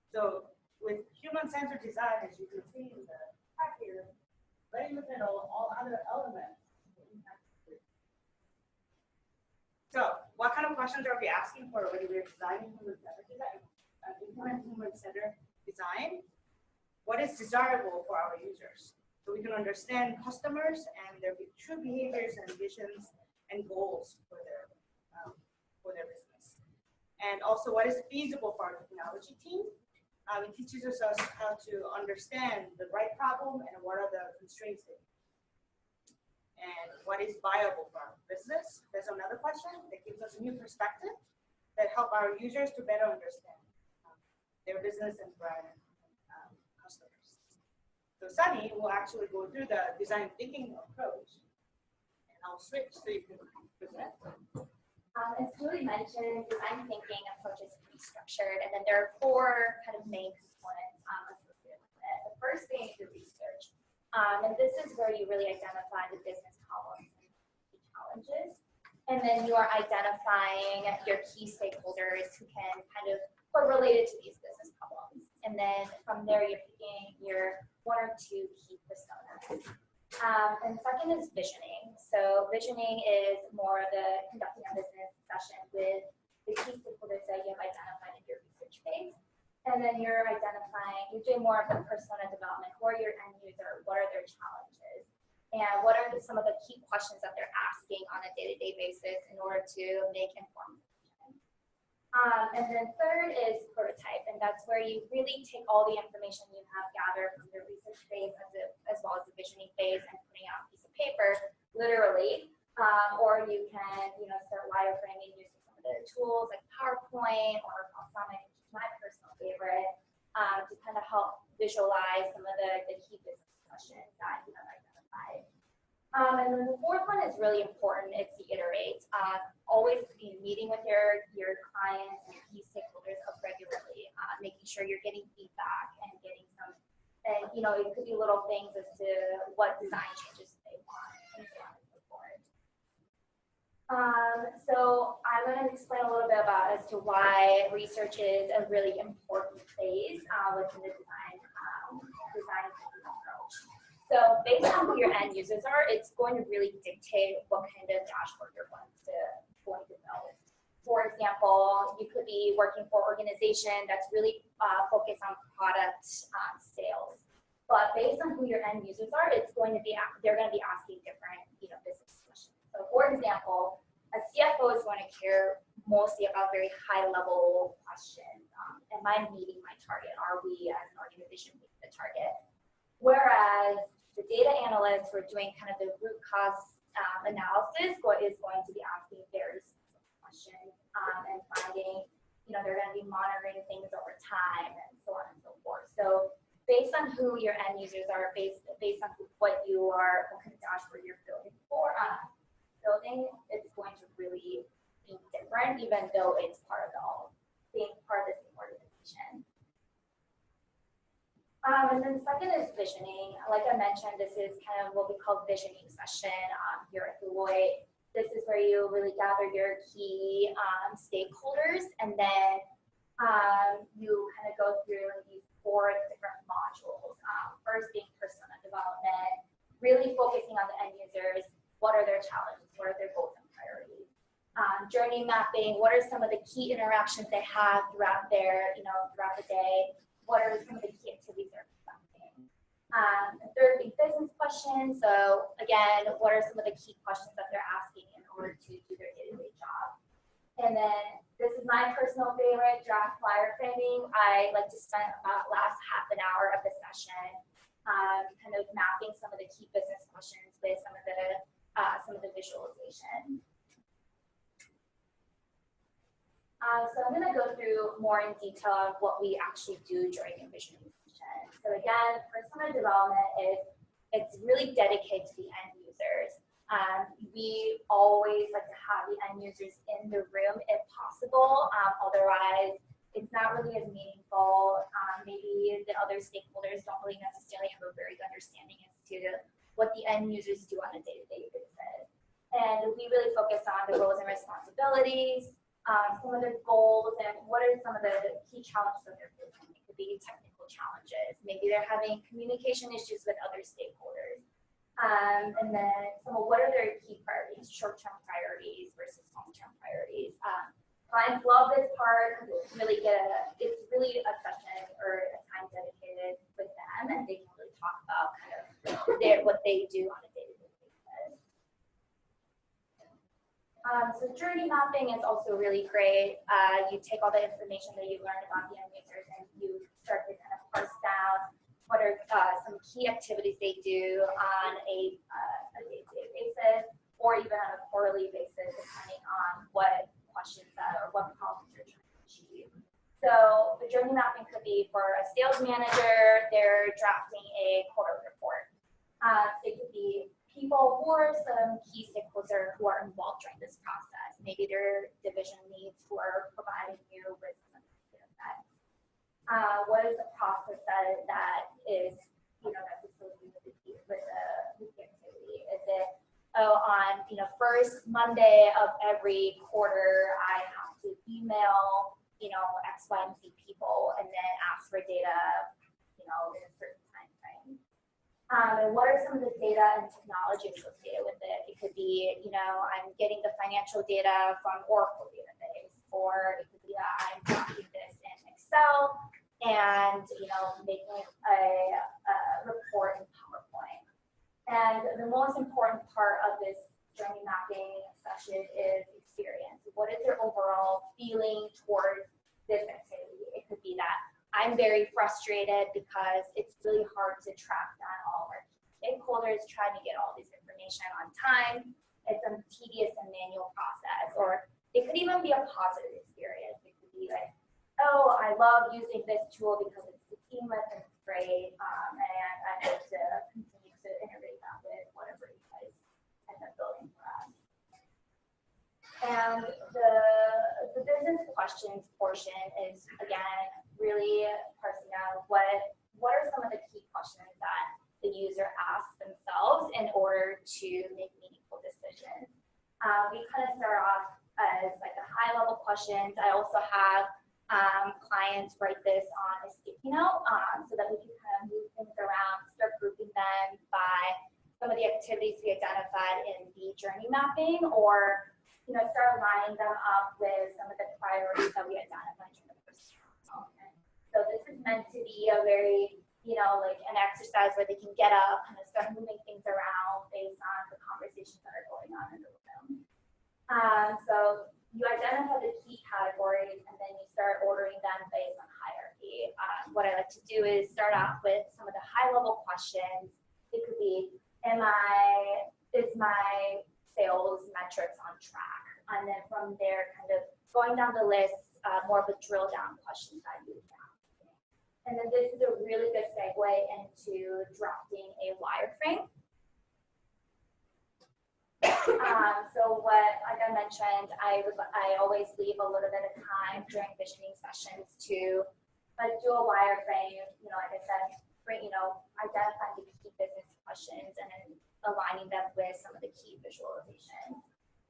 So with human-centered design, as you can see in the track here, right in the middle, all other elements. So what kind of questions are we asking for when we're designing human-centered design? Implement human-centered design. What is desirable for our users? So we can understand customers and their true behaviors and visions and goals for their business. And also what is feasible for our technology team. It teaches us how to understand the right problem and what are the constraints they need. And what is viable for our business. That's another question that gives us a new perspective that help our users to better understand their business and brand customers. So Sunny will actually go through the design thinking approach, and I'll switch so you can present. As Julie mentioned, design thinking approach is pretty structured, and then there are 4 kind of main components associated with it. The first being the research, and this is where you really identify the business problems and key challenges, and then you are identifying your key stakeholders who can kind of are related to these business problems, and then from there you're picking your 1 or 2 key personas. And second is visioning. So visioning is more of the conducting a business session with the key stakeholders that you have identified in your research phase. And then you're doing more of the persona development. Who are your end user? What are their challenges? And what are some of the key questions that they're asking on a day-to-day basis in order to make informed decisions? And then third is prototype, and that's where you really take all the information you have gathered from your research phase as well as the visioning phase and putting it on a piece of paper, literally, or you can, start wireframing using some of the tools like PowerPoint or Balsamic, which is my personal favorite, to kind of help visualize some of the key business questions that you have identified. And then the 4th one is really important. It's the iterate. Always be meeting with your clients and key stakeholders regularly, making sure you're getting feedback and getting some, and it could be little things as to what design changes they want and so on and so forth. So I'm going to explain a little bit about as to why research is a really important phase within the design thinking approach. So based on who your end users are, it's going to really dictate what kind of dashboard you're going to build. For example, you could be working for an organization that's really focused on product sales. But based on who your end users are, they're going to be asking different business questions. So for example, a CFO is going to care mostly about very high level questions. Am I meeting my target? Are we as an organization meeting the target? Whereas the data analysts who are doing kind of the root cause analysis is going to be asking very specific questions and finding, they're going to be monitoring things over time and so on and so forth. So based on who your end users are, based on what kind of dashboard you're building it's going to really be different, even though it's part of the same organization. And then second is visioning. Like I mentioned, this is kind of what we call visioning session here at Deloitte. This is where you really gather your key stakeholders, and then you kind of go through these 4 different modules. First being persona development, really focusing on the end users. What are their challenges? What are their goals and priorities? journey mapping, what are some of the key interactions they have throughout their, throughout the day? What are some of the key activities they're conducting? The third being business questions. So again, what are some of the key questions that they're asking in order to do their day-to-day job? And then this is my personal favorite, draft flyer framing. I like to spend about last half an hour of the session kind of mapping some of the key business questions with some of the visualization. So I'm going to go through more in detail of what we actually do during envisioning session. So again, persona development it's really dedicated to the end users. We always like to have the end users in the room if possible. Otherwise, it's not really as meaningful. Maybe the other stakeholders don't really necessarily have a very good understanding as to what the end users do on a day-to-day basis. And we really focus on the roles and responsibilities, some of their goals, and what are some of the key challenges that they're facing. It could be technical challenges. Maybe they're having communication issues with other stakeholders. And then what are their key priorities, short-term priorities versus long-term priorities. Clients love this part because it's really a session or a time dedicated with them, and they can really talk about kind of what they do on a day-to-day basis. So journey mapping is also really great. You take all the information that you learned about the end users and you start to kind of parse down what are some key activities they do on a day-to-day basis, or even on a quarterly basis, depending on what questions or what problems you're trying to achieve. So the journey mapping could be for a sales manager, they're drafting a quarter report. It could be people who are some key stakeholders who are involved during this process. Maybe their division leads who are providing you with some data sets. What is the process that is, that's associated with the activity? Is it, on first Monday of every quarter, I have to email X, Y, and Z people and then ask for data in a certain time frame. And what are some of the data and technology associated with it? It could be I'm getting the financial data from Oracle database, or it could be I'm drafting this in Excel and making a report in PowerPoint. And the most important part of this journey mapping session is experience. What is their overall feeling towards this activity? It could be that I'm very frustrated because it's really hard to track down all of our stakeholders, trying to get all this information on time. It's a tedious and manual process. Or it could even be a positive experience. It could be like, oh, I love using this tool because it's seamless and it's great, and I hope to continue to integrate that with whatever you guys end up building for us. And the business questions portion is, again, really parsing out what are some of the key questions that the user asks themselves in order to make meaningful decisions. We kind of start off as like a high-level questions. I also have clients write this on a sticky note so that we can kind of move things around, start grouping them by some of the activities we identified in the journey mapping, or start lining them up with some of the priorities that we identified during the first development. So this is meant to be a very, like an exercise where they can get up, kind of start moving things around based on the conversations that are going on in the room. So you identify the key categories and then you start ordering them based on hierarchy. What I like to do is start off with some of the high-level questions. It could be, is my sales metrics on track? And then from there, kind of going down the list, more of a drill down questions that you would ask. And then this is a really good segue into drafting a wireframe. So like I mentioned, I always leave a little bit of time during visioning sessions to do a wireframe, like I said, identifying the key business questions and then aligning them with some of the key visualizations.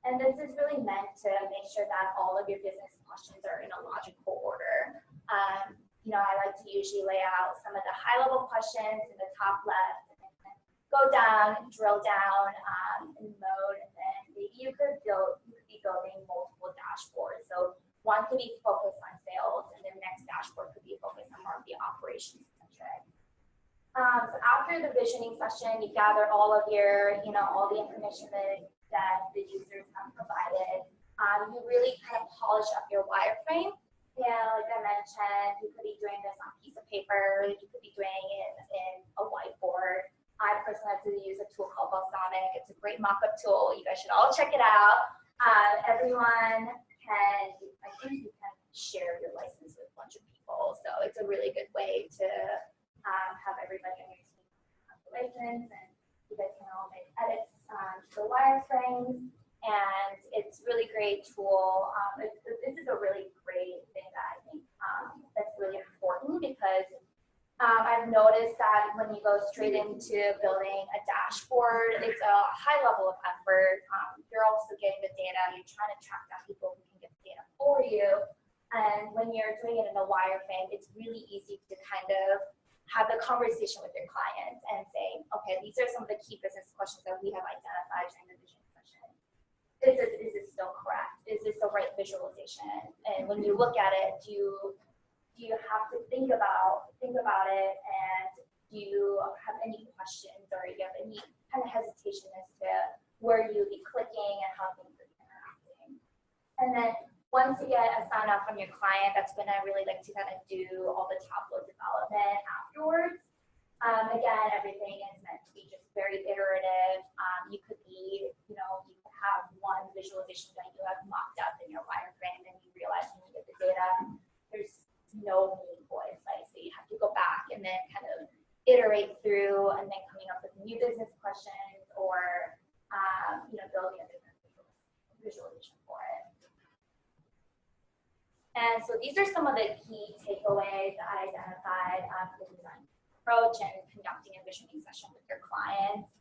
And this is really meant to make sure that all of your business questions are in a logical order. I like to usually lay out some of the high-level questions in the top left, and then go down, drill down in mode, and then maybe you could be building multiple after the visioning session, you gather all of your, all the information that the users have provided. You really kind of polish up your wireframe. Yeah, like I mentioned, you could be doing this on a piece of paper, you could be doing it in a whiteboard. I personally like to use a tool called Balsamic. It's a great mock-up tool. You guys should all check it out. Everyone can, I think you can share your license with a bunch of people. So it's a really good way to have everybody on your team have the license, and you guys can all make edits to the wireframes. And it's really great tool. This is a really great thing that I think that's really important, because I've noticed that when you go straight into building a dashboard, it's a high level of effort. You're also getting the data. You're trying to track down people who can get the data for you. And when you're doing it in a wireframe, it's really easy to kind of have the conversation with your clients and say, okay, these are some of the key business questions that we have identified during the vision session. Is this still correct? Is this the right visualization? And when you look at it, do you have to think about it, and do you have any questions, or do you have any kind of hesitation as to where you'll be clicking and how things are interacting? And then once you get a sign off from your client, that's when I really like to kind of do all the Tableau development afterwards. Again, everything is meant to be just very iterative. You could be, you could have one visualization that you have mocked up in your wireframe, and you realize when you get the data, there's no meaningful insights. So you have to go back and then kind of iterate through, and then coming up with new business questions, or building a different visualization for it. And so these are some of the key takeaways that I identified for the design approach and conducting a visioning session with your clients.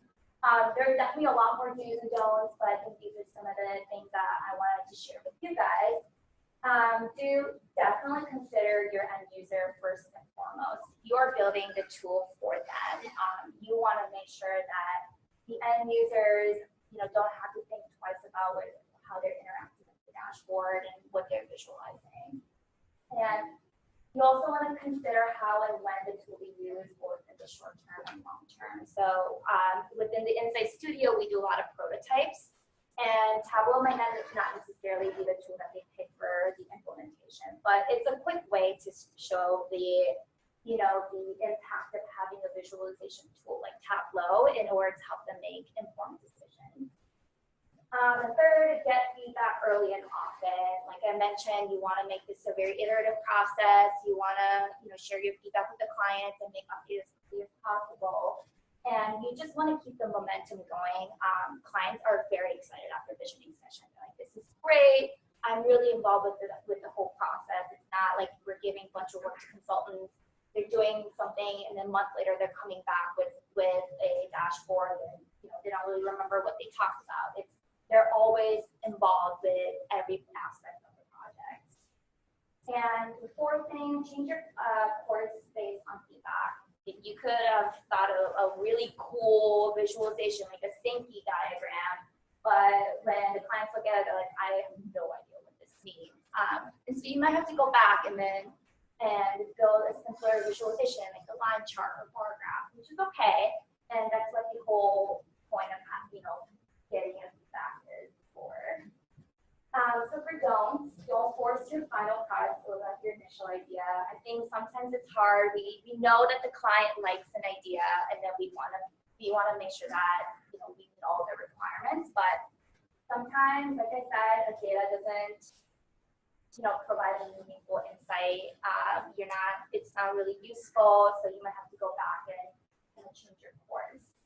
There are definitely a lot more do's and don'ts, but I think these are some of the things that I wanted to share with you guys. Do definitely consider your end user first and foremost. You're building the tool for them. You want to make sure that the end users, don't have to think twice about how they're interacting with the dashboard and what they're visualizing. And you also want to consider how and when the tool will be used, both in the short term and long term. So within the Insight Studio, we do a lot of prototypes, and Tableau might not necessarily be the tool that they pick for the implementation, but it's a quick way to show the impact of having a visualization tool like Tableau in order to help them make informed decisions. And third, get feedback early and often. Like I mentioned, you want to make this a very iterative process. You want to, share your feedback with the clients and make updates as quickly as possible. And you just want to keep the momentum going. Clients are very excited after visioning session. They're like, this is great. I'm really involved with the whole process. It's not like we're giving a bunch of work to consultants. They're doing something, and then a month later they're coming back with a dashboard, and they don't really remember what they talked about. They're always involved with every aspect of the project. And the fourth thing, change your course based on feedback. You could have thought of a really cool visualization, like a Sankey diagram, but when the clients look at it, they're like, I have no idea what this means. And so you might have to go back and build a simpler visualization, like a line chart or bar graph, which is okay. And that's what the whole point of getting a feedback is for. So for don't force your final product to live up your initial idea. I think sometimes it's hard. We know that the client likes an idea, and then we want to make sure that we meet all the requirements. But sometimes, like I said, a data doesn't provide any meaningful insight. It's not really useful, so you might have to go back and change your course.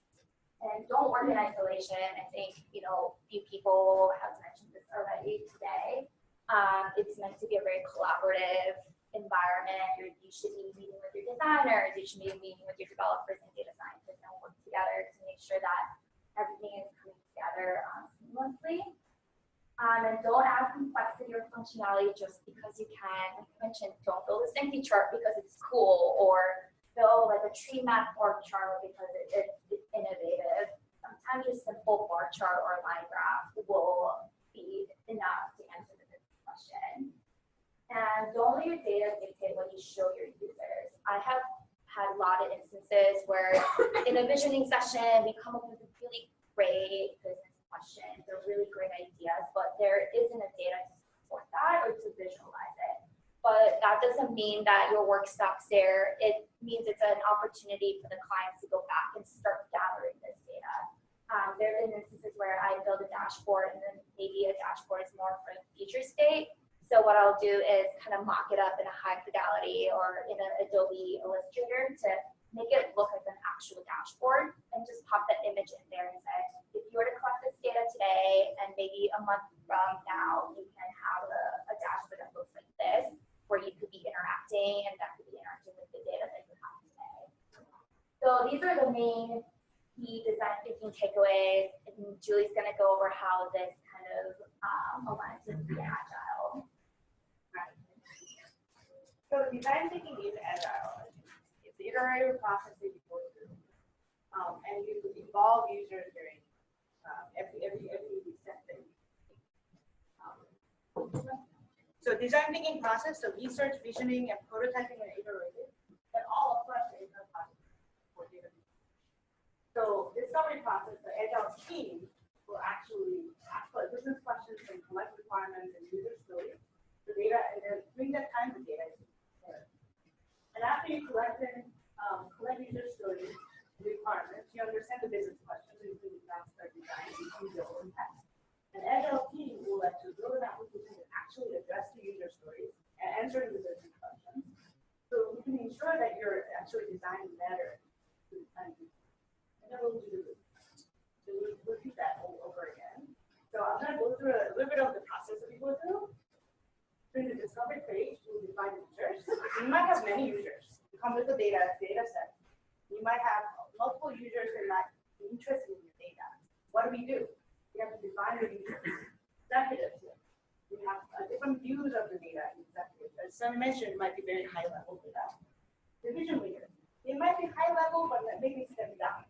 And don't work in isolation. I think, few people have mentioned this already today. It's meant to be a very collaborative environment. You should be meeting with your designers. You should be meeting with your developers and data scientists, and work together to make sure that everything is coming together seamlessly. And don't add complexity or functionality just because you can. Like I mentioned, don't build a Sankey chart because it's cool, or build like a tree map org chart because it's innovative. Sometimes a simple bar chart or line graph will be enough to answer the business question. And don't let your data dictate what you show your users. I have had a lot of instances where in a visioning session, we come up with a really great business questions or really great ideas, but there isn't a data to support that or to visualize it. But that doesn't mean that your work stops there. It means it's an opportunity for the clients to go back and start gathering this data. There have been instances where I build a dashboard and then maybe a dashboard is more for the future state. So what I'll do is kind of mock it up in a high fidelity or in an Adobe Illustrator to make it look like an actual dashboard and just pop that image in there and say, if you were to collect this data today and maybe a month from now, you can have a dashboard that looks like this, where you could be interacting and that could be interacting with the data that you have today. So these are the main key design thinking takeaways. And Julie's going to go over how this kind of aligns with the agile. So design thinking is agile. It's the iterative process that you go through, and you involve users during every step that you So design thinking process, so research, visioning, and prototyping and iterative, that all apply to agile process for data. So discovery process, the agile team will actually ask for business questions and collect requirements and user stories, the data, and then bring that kind of data. And after you collect user stories, requirements, you understand the business questions, and you can now start designing and build impact. An agile team will let you build an application that actually address the user stories and answer the business questions. So we can ensure that you're actually designing better. And then we'll do this. So we'll repeat that all over again. So I'm going to go through a little bit of the process that we go through. During the discovery phase, we'll define users. You might have many users. You come with a data set. You might have multiple users that might be interested in your data. What do? We have to define the users. Executives. We have different views of the data. Executives. As Sam mentioned, it might be very high level data. Division leaders. It might be high level, but maybe step down.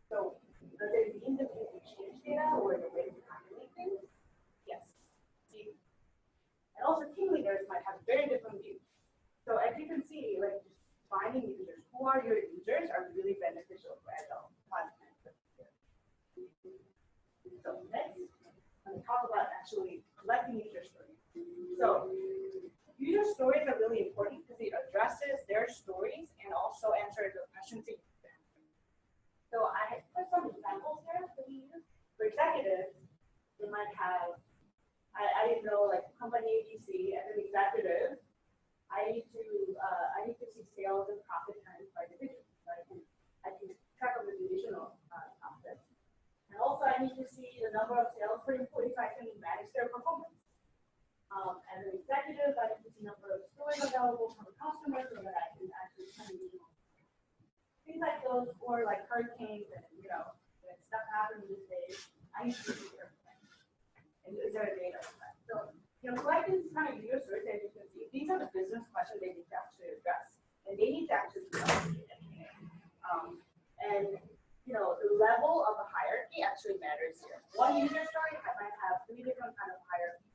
So does it mean that we exchange data or the way we calculate things? Yes. And also team leaders might have very different views. So as you can see, like just finding users, who are your users are really beneficial for agile content. So next, I'm going to talk about actually collecting user stories. So user stories are really important because it addresses their stories and also answers the questions that you have. So I put some examples here that we use. For executives, they might have I didn't know like company ABC as an executive. I need to see sales and profit trends by division. So I can track of the divisional profit. And also I need to see the number of sales per employee so I can manage their performance. As an executive, I need to see number of stores available from customers so that I can actually send things like those, or like hurricanes and when stuff happens these days, I need to see everything. And is there a data for that? So, collecting this kind of user stories, as you can see, these are the business questions they need to actually address. And they need to actually be updated. And, the level of the hierarchy actually matters here. One user story might have 3 different kind of hierarchies.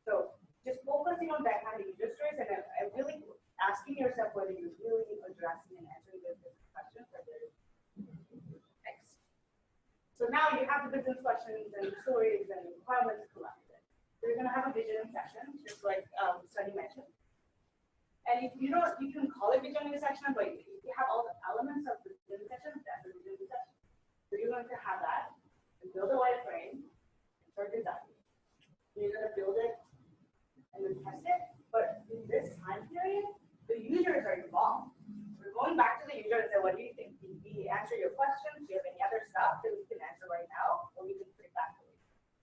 So, just focusing on that kind of user stories and really asking yourself whether you're really addressing and answering those business questions. Next. So now you have the business questions and stories and requirements collected. So you're going to have a visioning session, just like Sunny mentioned. And if you can call it visioning session, but if you have all the elements of the visioning session, that's a visioning session. So you're going to have that and build a wireframe and start designing. You're going to build it and then test it. But in this time period, the users are involved. We're going back to the user and say, what do you think? Did we answer your questions? Do you have any other stuff that we can answer right now? Or we can put it back to you.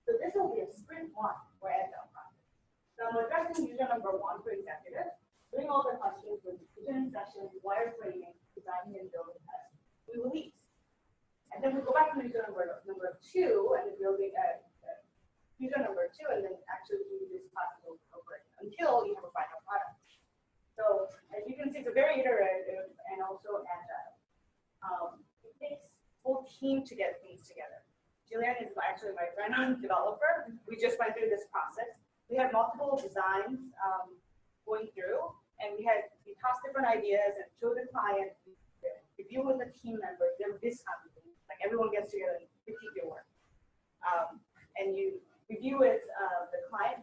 So this will be a sprint 1 for agile process. So I'm addressing user number 1 for executive, doing all the questions with visioning sessions, wireframing, designing and building test. We release. And then we go back to user number 2 and then building user number 2 and then actually do this process over until you have a final product. So as you can see, it's a very iterative and also agile. It takes whole team to get things together. Jillian is actually my friend developer. We just went through this process. We have multiple designs going through, and we tossed different ideas and showed the client, review with the team members, there were discounts, like everyone gets together and critique your work. And you review with the client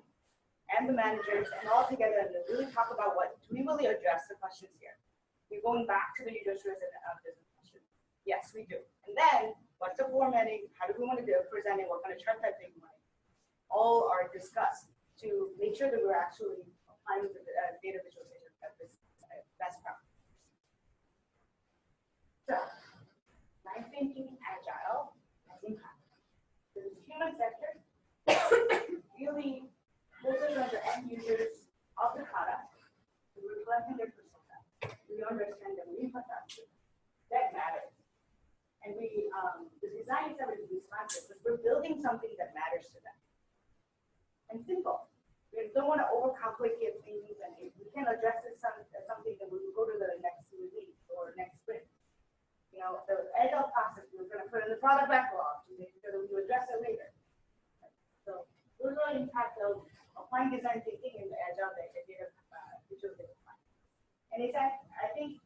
and the managers and all together and really talk about what, do we really address the questions here? We're going back to the user stories and business questions. Yes, we do. And then, what's the formatting? How do we want to do it? Presenting? What kind of chart type do we want? All are discussed to make sure that we're actually applying the data visualization as best practice. So, my thinking agile as in practice. The human sector really focuses on the end users of the product. We're reflecting their persona. We understand them. We put that matters. And we, the design is already responsive because we're building something that matters to them. And simple. We don't want to overcomplicate things, and if we can address it something that we will go to the next release or next sprint. You know, the agile process we're going to put in the product backlog to make sure that we address it later. So those are the impact of applying design thinking in the agile data visualization. And it's I think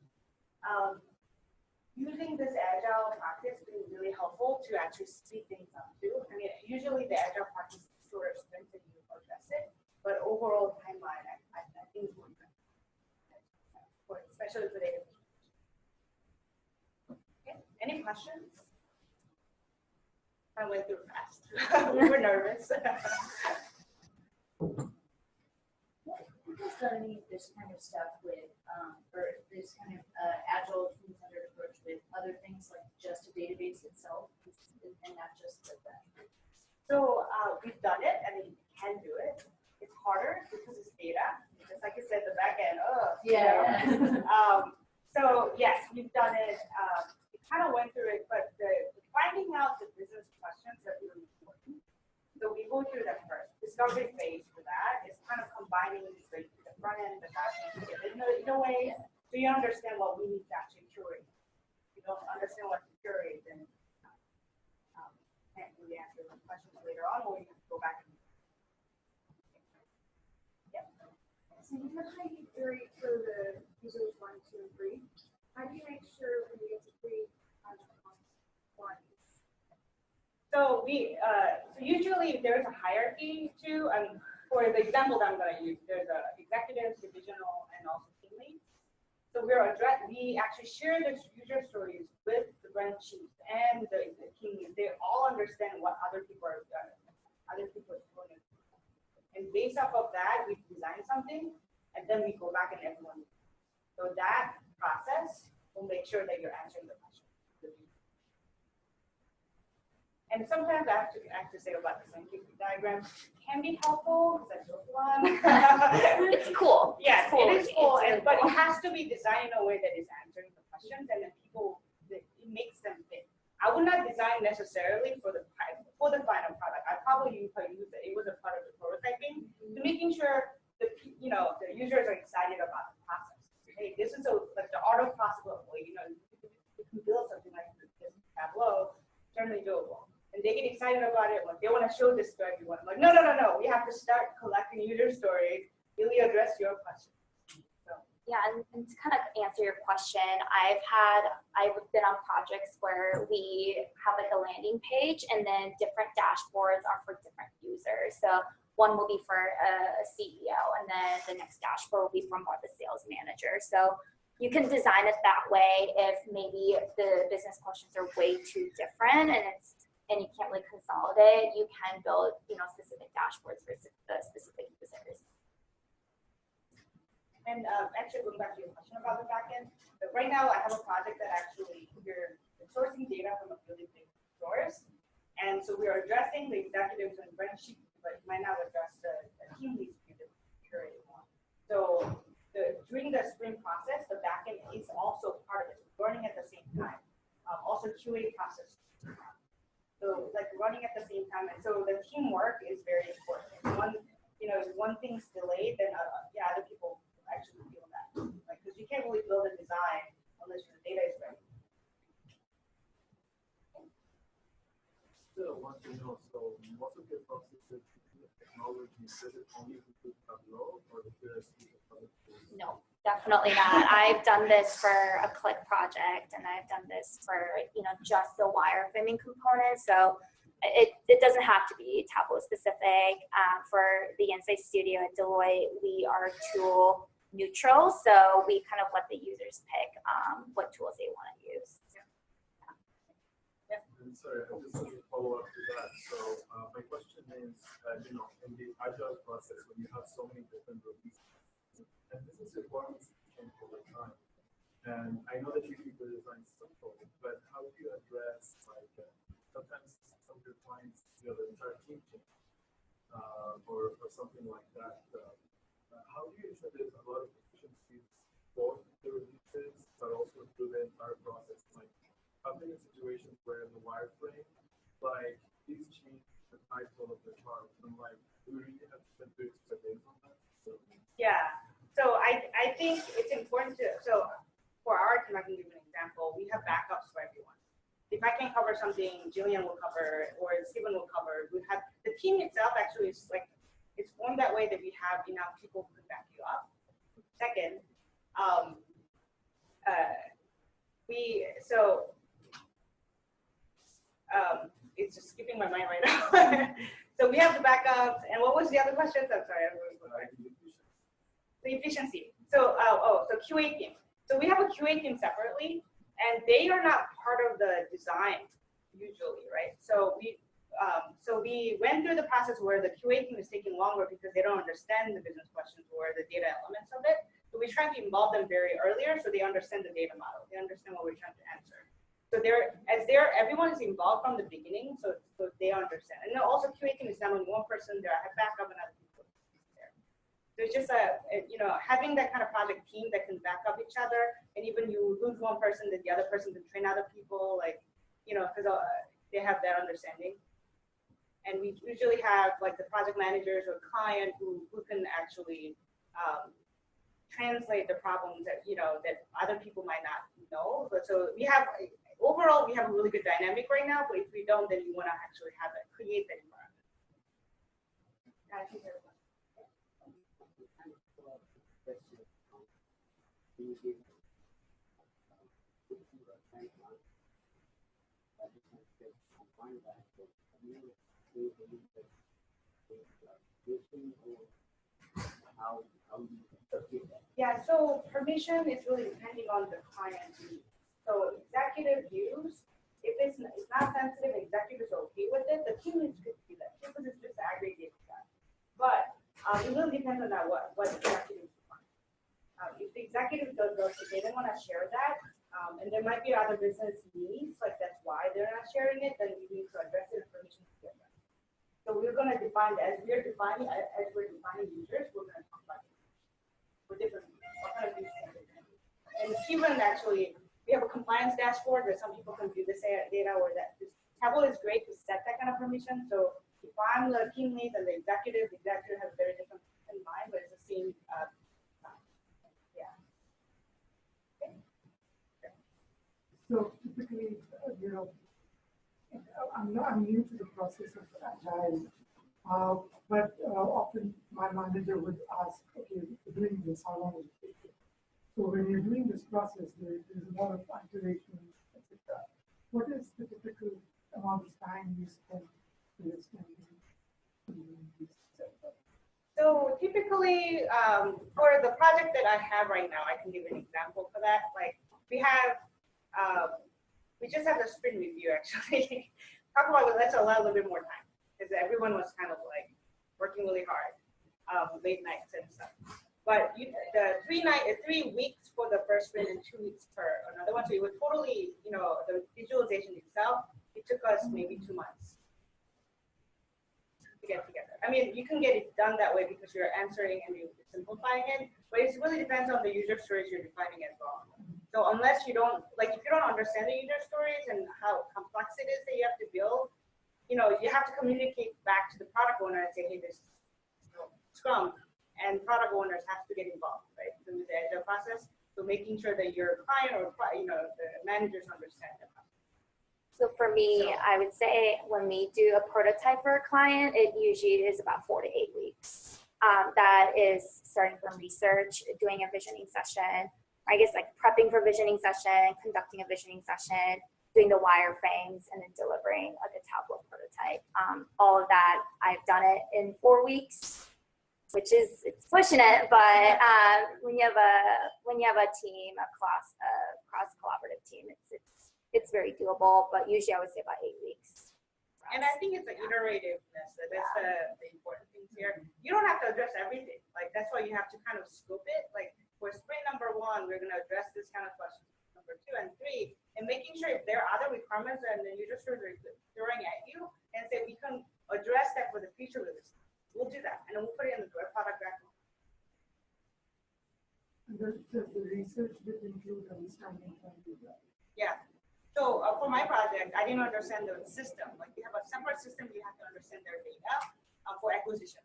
using this agile practice is really helpful to actually speed things up too. I mean, usually the agile practice is sort of sprints and you address it, but overall timeline, I think is more good, especially for data. Okay. Any questions? I went through fast. We were nervous. Who's done any of this kind of stuff with, or this kind of agile team-centered approach with other things like just a database itself, and not just the dashboard? So we've done it, and you can do it. It's harder because it's data. Just like you said, the back end. Oh, yeah. So yes, we've done it. We kind of went through it, but finding out the business questions are really important. So we go through that first. Discovery phase for that is kind of combining the front end and the back end together. In a way, so you understand what we need to actually curate. If you don't understand what to curate, then can't really answer those questions later on, or you can go back and So you have how you curate for the users 1, 2, and 3. How do you make sure when you get to 3 one? So so usually there's a hierarchy too. For the example that I'm going to use, there's a executive, divisional, and also team leads. So we actually share the user stories with the branch chiefs and the team leads. They all understand what other people are doing. And based off of that, we design something, and then we go back and everyone. So that process will make sure that you're answering the question. And sometimes I have to say about the scientific diagram can be helpful because I built one. It's cool. Yes, cool. it is cool, Really but cool. it has to be designed in a way that is answering the questions, and then it makes them fit. I would not design necessarily for the final product. I probably use it. It was a part of the prototyping to making sure the users are excited about the process. Hey, this is like the art of possible. You can build something like this Tableau, certainly doable. And they get excited about it. Like they want to show this to everyone. I'm like, no. We have to start collecting user stories, really address your questions. So. Yeah, and to kind of answer your question, I've been on projects where we have like a landing page, and then different dashboards are for different users. So one will be for a CEO, and then the next dashboard will be for more of the sales manager. So you can design it that way if maybe the business questions are way too different, and you can't really consolidate. You can build, specific dashboards for the specific users. And actually, going back to your question about the backend, right now I have a project that actually we're sourcing data from a really big source, and so we are addressing the executives and branch chiefs, but you might not address the team leads curated one. So during the sprint process, the backend is also part of it, learning at the same time. Also QA process. So like running at the same time, and so the teamwork is very important. If one thing's delayed, then other people actually feel that. Because you can't really build a design unless your data is ready. Still want to know, so most of your processes technology, is it only to Tableau or the PSP? No, Definitely not. I've done this for a click project, and I've done this for, just the wireframing component. So it doesn't have to be Tableau specific. For the Insight Studio at Deloitte, we are tool neutral. So we kind of let the users pick what tools they want to use. And sorry, I just want to follow up to that. So my question is, in the agile process, when you have so many different releases, and business requirements change over time. And I know that you keep the design simple, but how do you address, like, sometimes some of your clients, the entire team change, or something like that. How do you ensure there's a lot of efficiencies both the releases, but also through the entire process? Like, I've been in situations where the wireframe, like, these change the title of the chart. And I'm like, do we really have to spend 2 extra days on that? So, yeah. So I think it's important so for our team, I can give you an example. We have backups for everyone. If I can cover something, Jillian will cover, or Stephen will cover. We have the team itself actually is like, it's formed that way that we have enough people who can back you up. Second, it's just skipping my mind right now. So we have the backups, and what was the other question? I'm sorry. The efficiency. So, so QA team. So we have a QA team separately, and they are not part of the design usually, right? So we went through the process where the QA team is taking longer because they don't understand the business questions or the data elements of it. So we try to involve them very earlier so they understand the data model. They understand what we're trying to answer. So everyone is involved from the beginning, so they understand. And also QA team is not only one person there. I have backup and other people there. So it's just having that kind of project team that can back up each other, and even you lose one person, then the other person can train other people, because they have that understanding. And we usually have like the project managers or client who can actually translate the problems that that other people might not know. But so overall we have a really good dynamic right now. But if we don't, then you want to actually create that environment. Yeah, so permission is really depending on the client. So executive use, if it's not sensitive, executive is okay with it. The team needs to do that because it's just aggregate that. But it really depends on what executive want. If the executive does they don't want to share that, and there might be other business needs, like that's why they're not sharing it, then we need to address the permission together. So we're going to define as we're defining users, we're going to talk about it. For different what kind of use cases. And Stephen actually, we have a compliance dashboard where some people can view this data, or that Tableau is great to set that kind of permission. So if I'm the team lead and the executive has very different in mind, but it's the same. Yeah. Okay. So typically, I'm new to the process of agile. But often my manager would ask, okay, if you're doing this, how long will it take? So when you're doing this process, there's a lot of iteration, etc. What is the typical amount of time you spend doing this? So typically, for the project that I have right now, I can give an example for that. Like we just have the sprint review actually. Talk about let's allow a little bit more time. Because everyone was kind of like working really hard, late nights and stuff. But the 3 weeks for the first sprint and 2 weeks for another one. So it would totally, the visualization itself, it took us maybe 2 months to get together. I mean, you can get it done that way because you're answering and you're simplifying it, but it really depends on the user stories you're defining as well. So unless you don't, like if you don't understand the user stories and how complex it is that you have to build, you have to communicate back to the product owner and say, hey, this is Scrum, and product owners have to get involved, right, in the agile process. So making sure that your client or the managers understand the process. So for me, I would say when we do a prototype for a client, it usually is about 4 to 8 weeks. that is starting from research, doing a visioning session, I guess like prepping for visioning session, conducting a visioning session, doing the wireframes, and then delivering like a Tableau prototype. All of that, I've done it in 4 weeks, which is, it's pushing it, but when you have a team, a cross collaborative team, it's very doable, but usually I would say about 8 weeks. And I think it's the iterativeness that is the important things here. You don't have to address everything. Like, that's why you have to kind of scope it. Like, for sprint number 1, we're going to address this kind of question. Number 2 and 3, and making sure if there are other requirements and then you're just throwing at you and say we can address that for the future release. We'll do that, and then we'll put it in the product backlog. Does the research bit include understanding how to do that? Yeah. So for my project, I didn't understand the system. Like, you have a separate system, you have to understand their data for acquisition.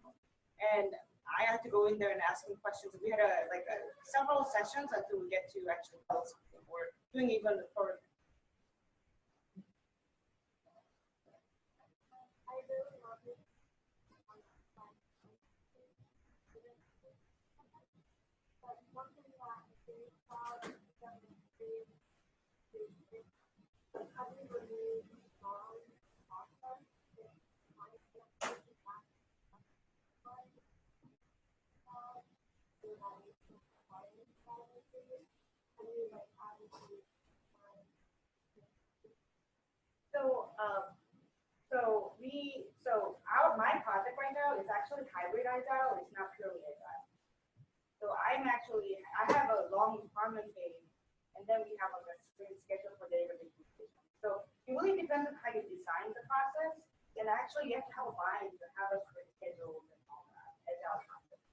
And I had to go in there and ask them questions. We had several sessions until we get to actually build something or doing even the for. My project right now is actually hybrid agile. It's not purely agile. So I have a long requirement phase, and then we have a sprint schedule for data implementation. So it really depends on how you design the process, and actually you have to have a mind to have a sprint schedule and all that agile concept.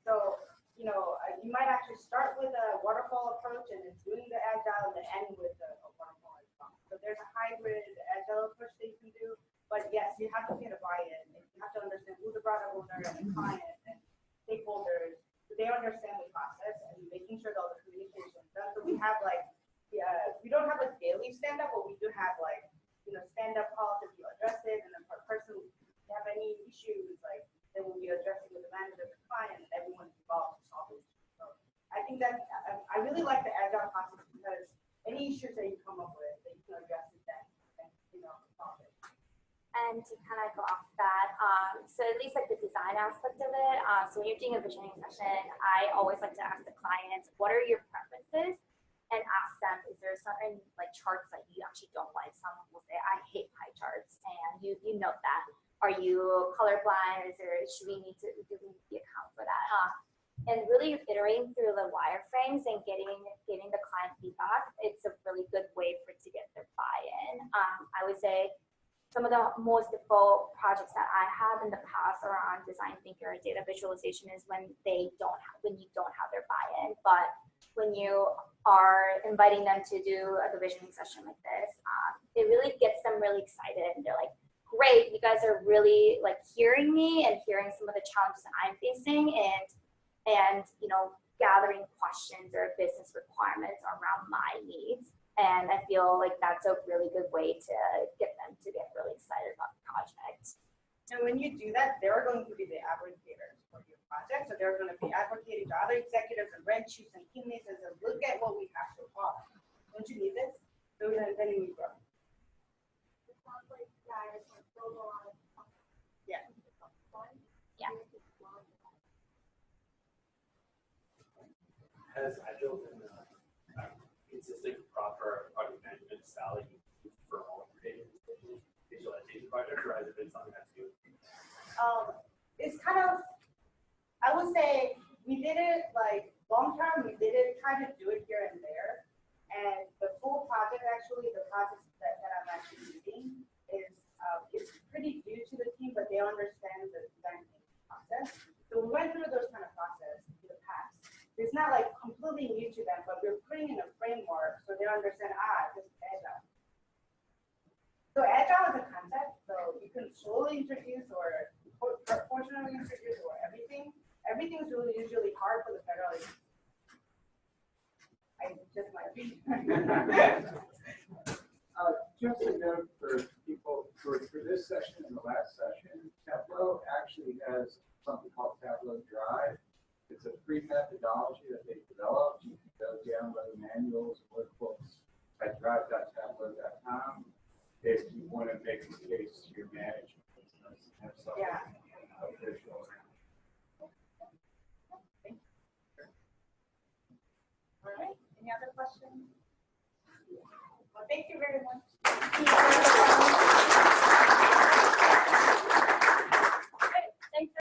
So you might actually start with a waterfall approach and then doing the agile, and then end with a waterfall agile. So there's a hybrid agile approach that you can do. But yes, you have to get a buy-in. You have to understand who the product owner and the client and stakeholders, so they understand the process and making sure that all the communication is done. So we have we don't have a daily stand-up, but we do have stand-up calls if you address it, and then per person, if you have any issues, then we'll be addressing with the manager, the client, and everyone's involved to solve it. So I think that I really like the agile process because any issues that you come up with, that you can address it then and solve it. And to kind of go off that, so at least like the design aspect of it, so when you're doing a visioning session, I always like to ask the clients, what are your preferences? And ask them, is there certain charts that you actually don't like? Some will say, I hate pie charts, and you note that. Are you colorblind? Should we need to account for that? And really iterating through the wireframes and getting the client feedback, it's a really good way to get their buy-in. I would say some of the most difficult projects that I have in the past around design thinking or data visualization is when you don't have their buy-in. But when you are inviting them to do a visioning session like this, it really gets them really excited, and they're like, great, you guys are really hearing me and hearing some of the challenges that I'm facing, and gathering questions or business requirements around my needs. And I feel like that's a really good way to get them to get really excited about the project. And when you do that, they're going to be the advocates for your project. So they're going to be advocating to other executives and red chiefs and teammates and say, look at what we have so far. Don't you need this? So then we grow. It sounds like guys are build a lot of yeah. Yeah. Has Agile been consistent proper project management style for all of your visualization projects, or has it been something that's new? It's kind of, I would say we did it long term, we did it, try to do it here and there. And the full project, actually, the process that I'm actually using is it's pretty new to the team, but they understand the design process. So we went through those kind of process in the past. It's not completely new to them, but we're putting in a framework so they understand, this is agile. So agile is a concept, so you can slowly introduce or proportionally introduce or everything. Everything's really usually hard for the federal agency. I just might be. Just a note for people for this session and the last session, Tableau actually has something called Tableau Drive. It's a free methodology that they developed. You can go download manuals, workbooks at drive.tableau.com if you want to make a case to your management business. Have something official. All right, any other questions? Well, thank you very much.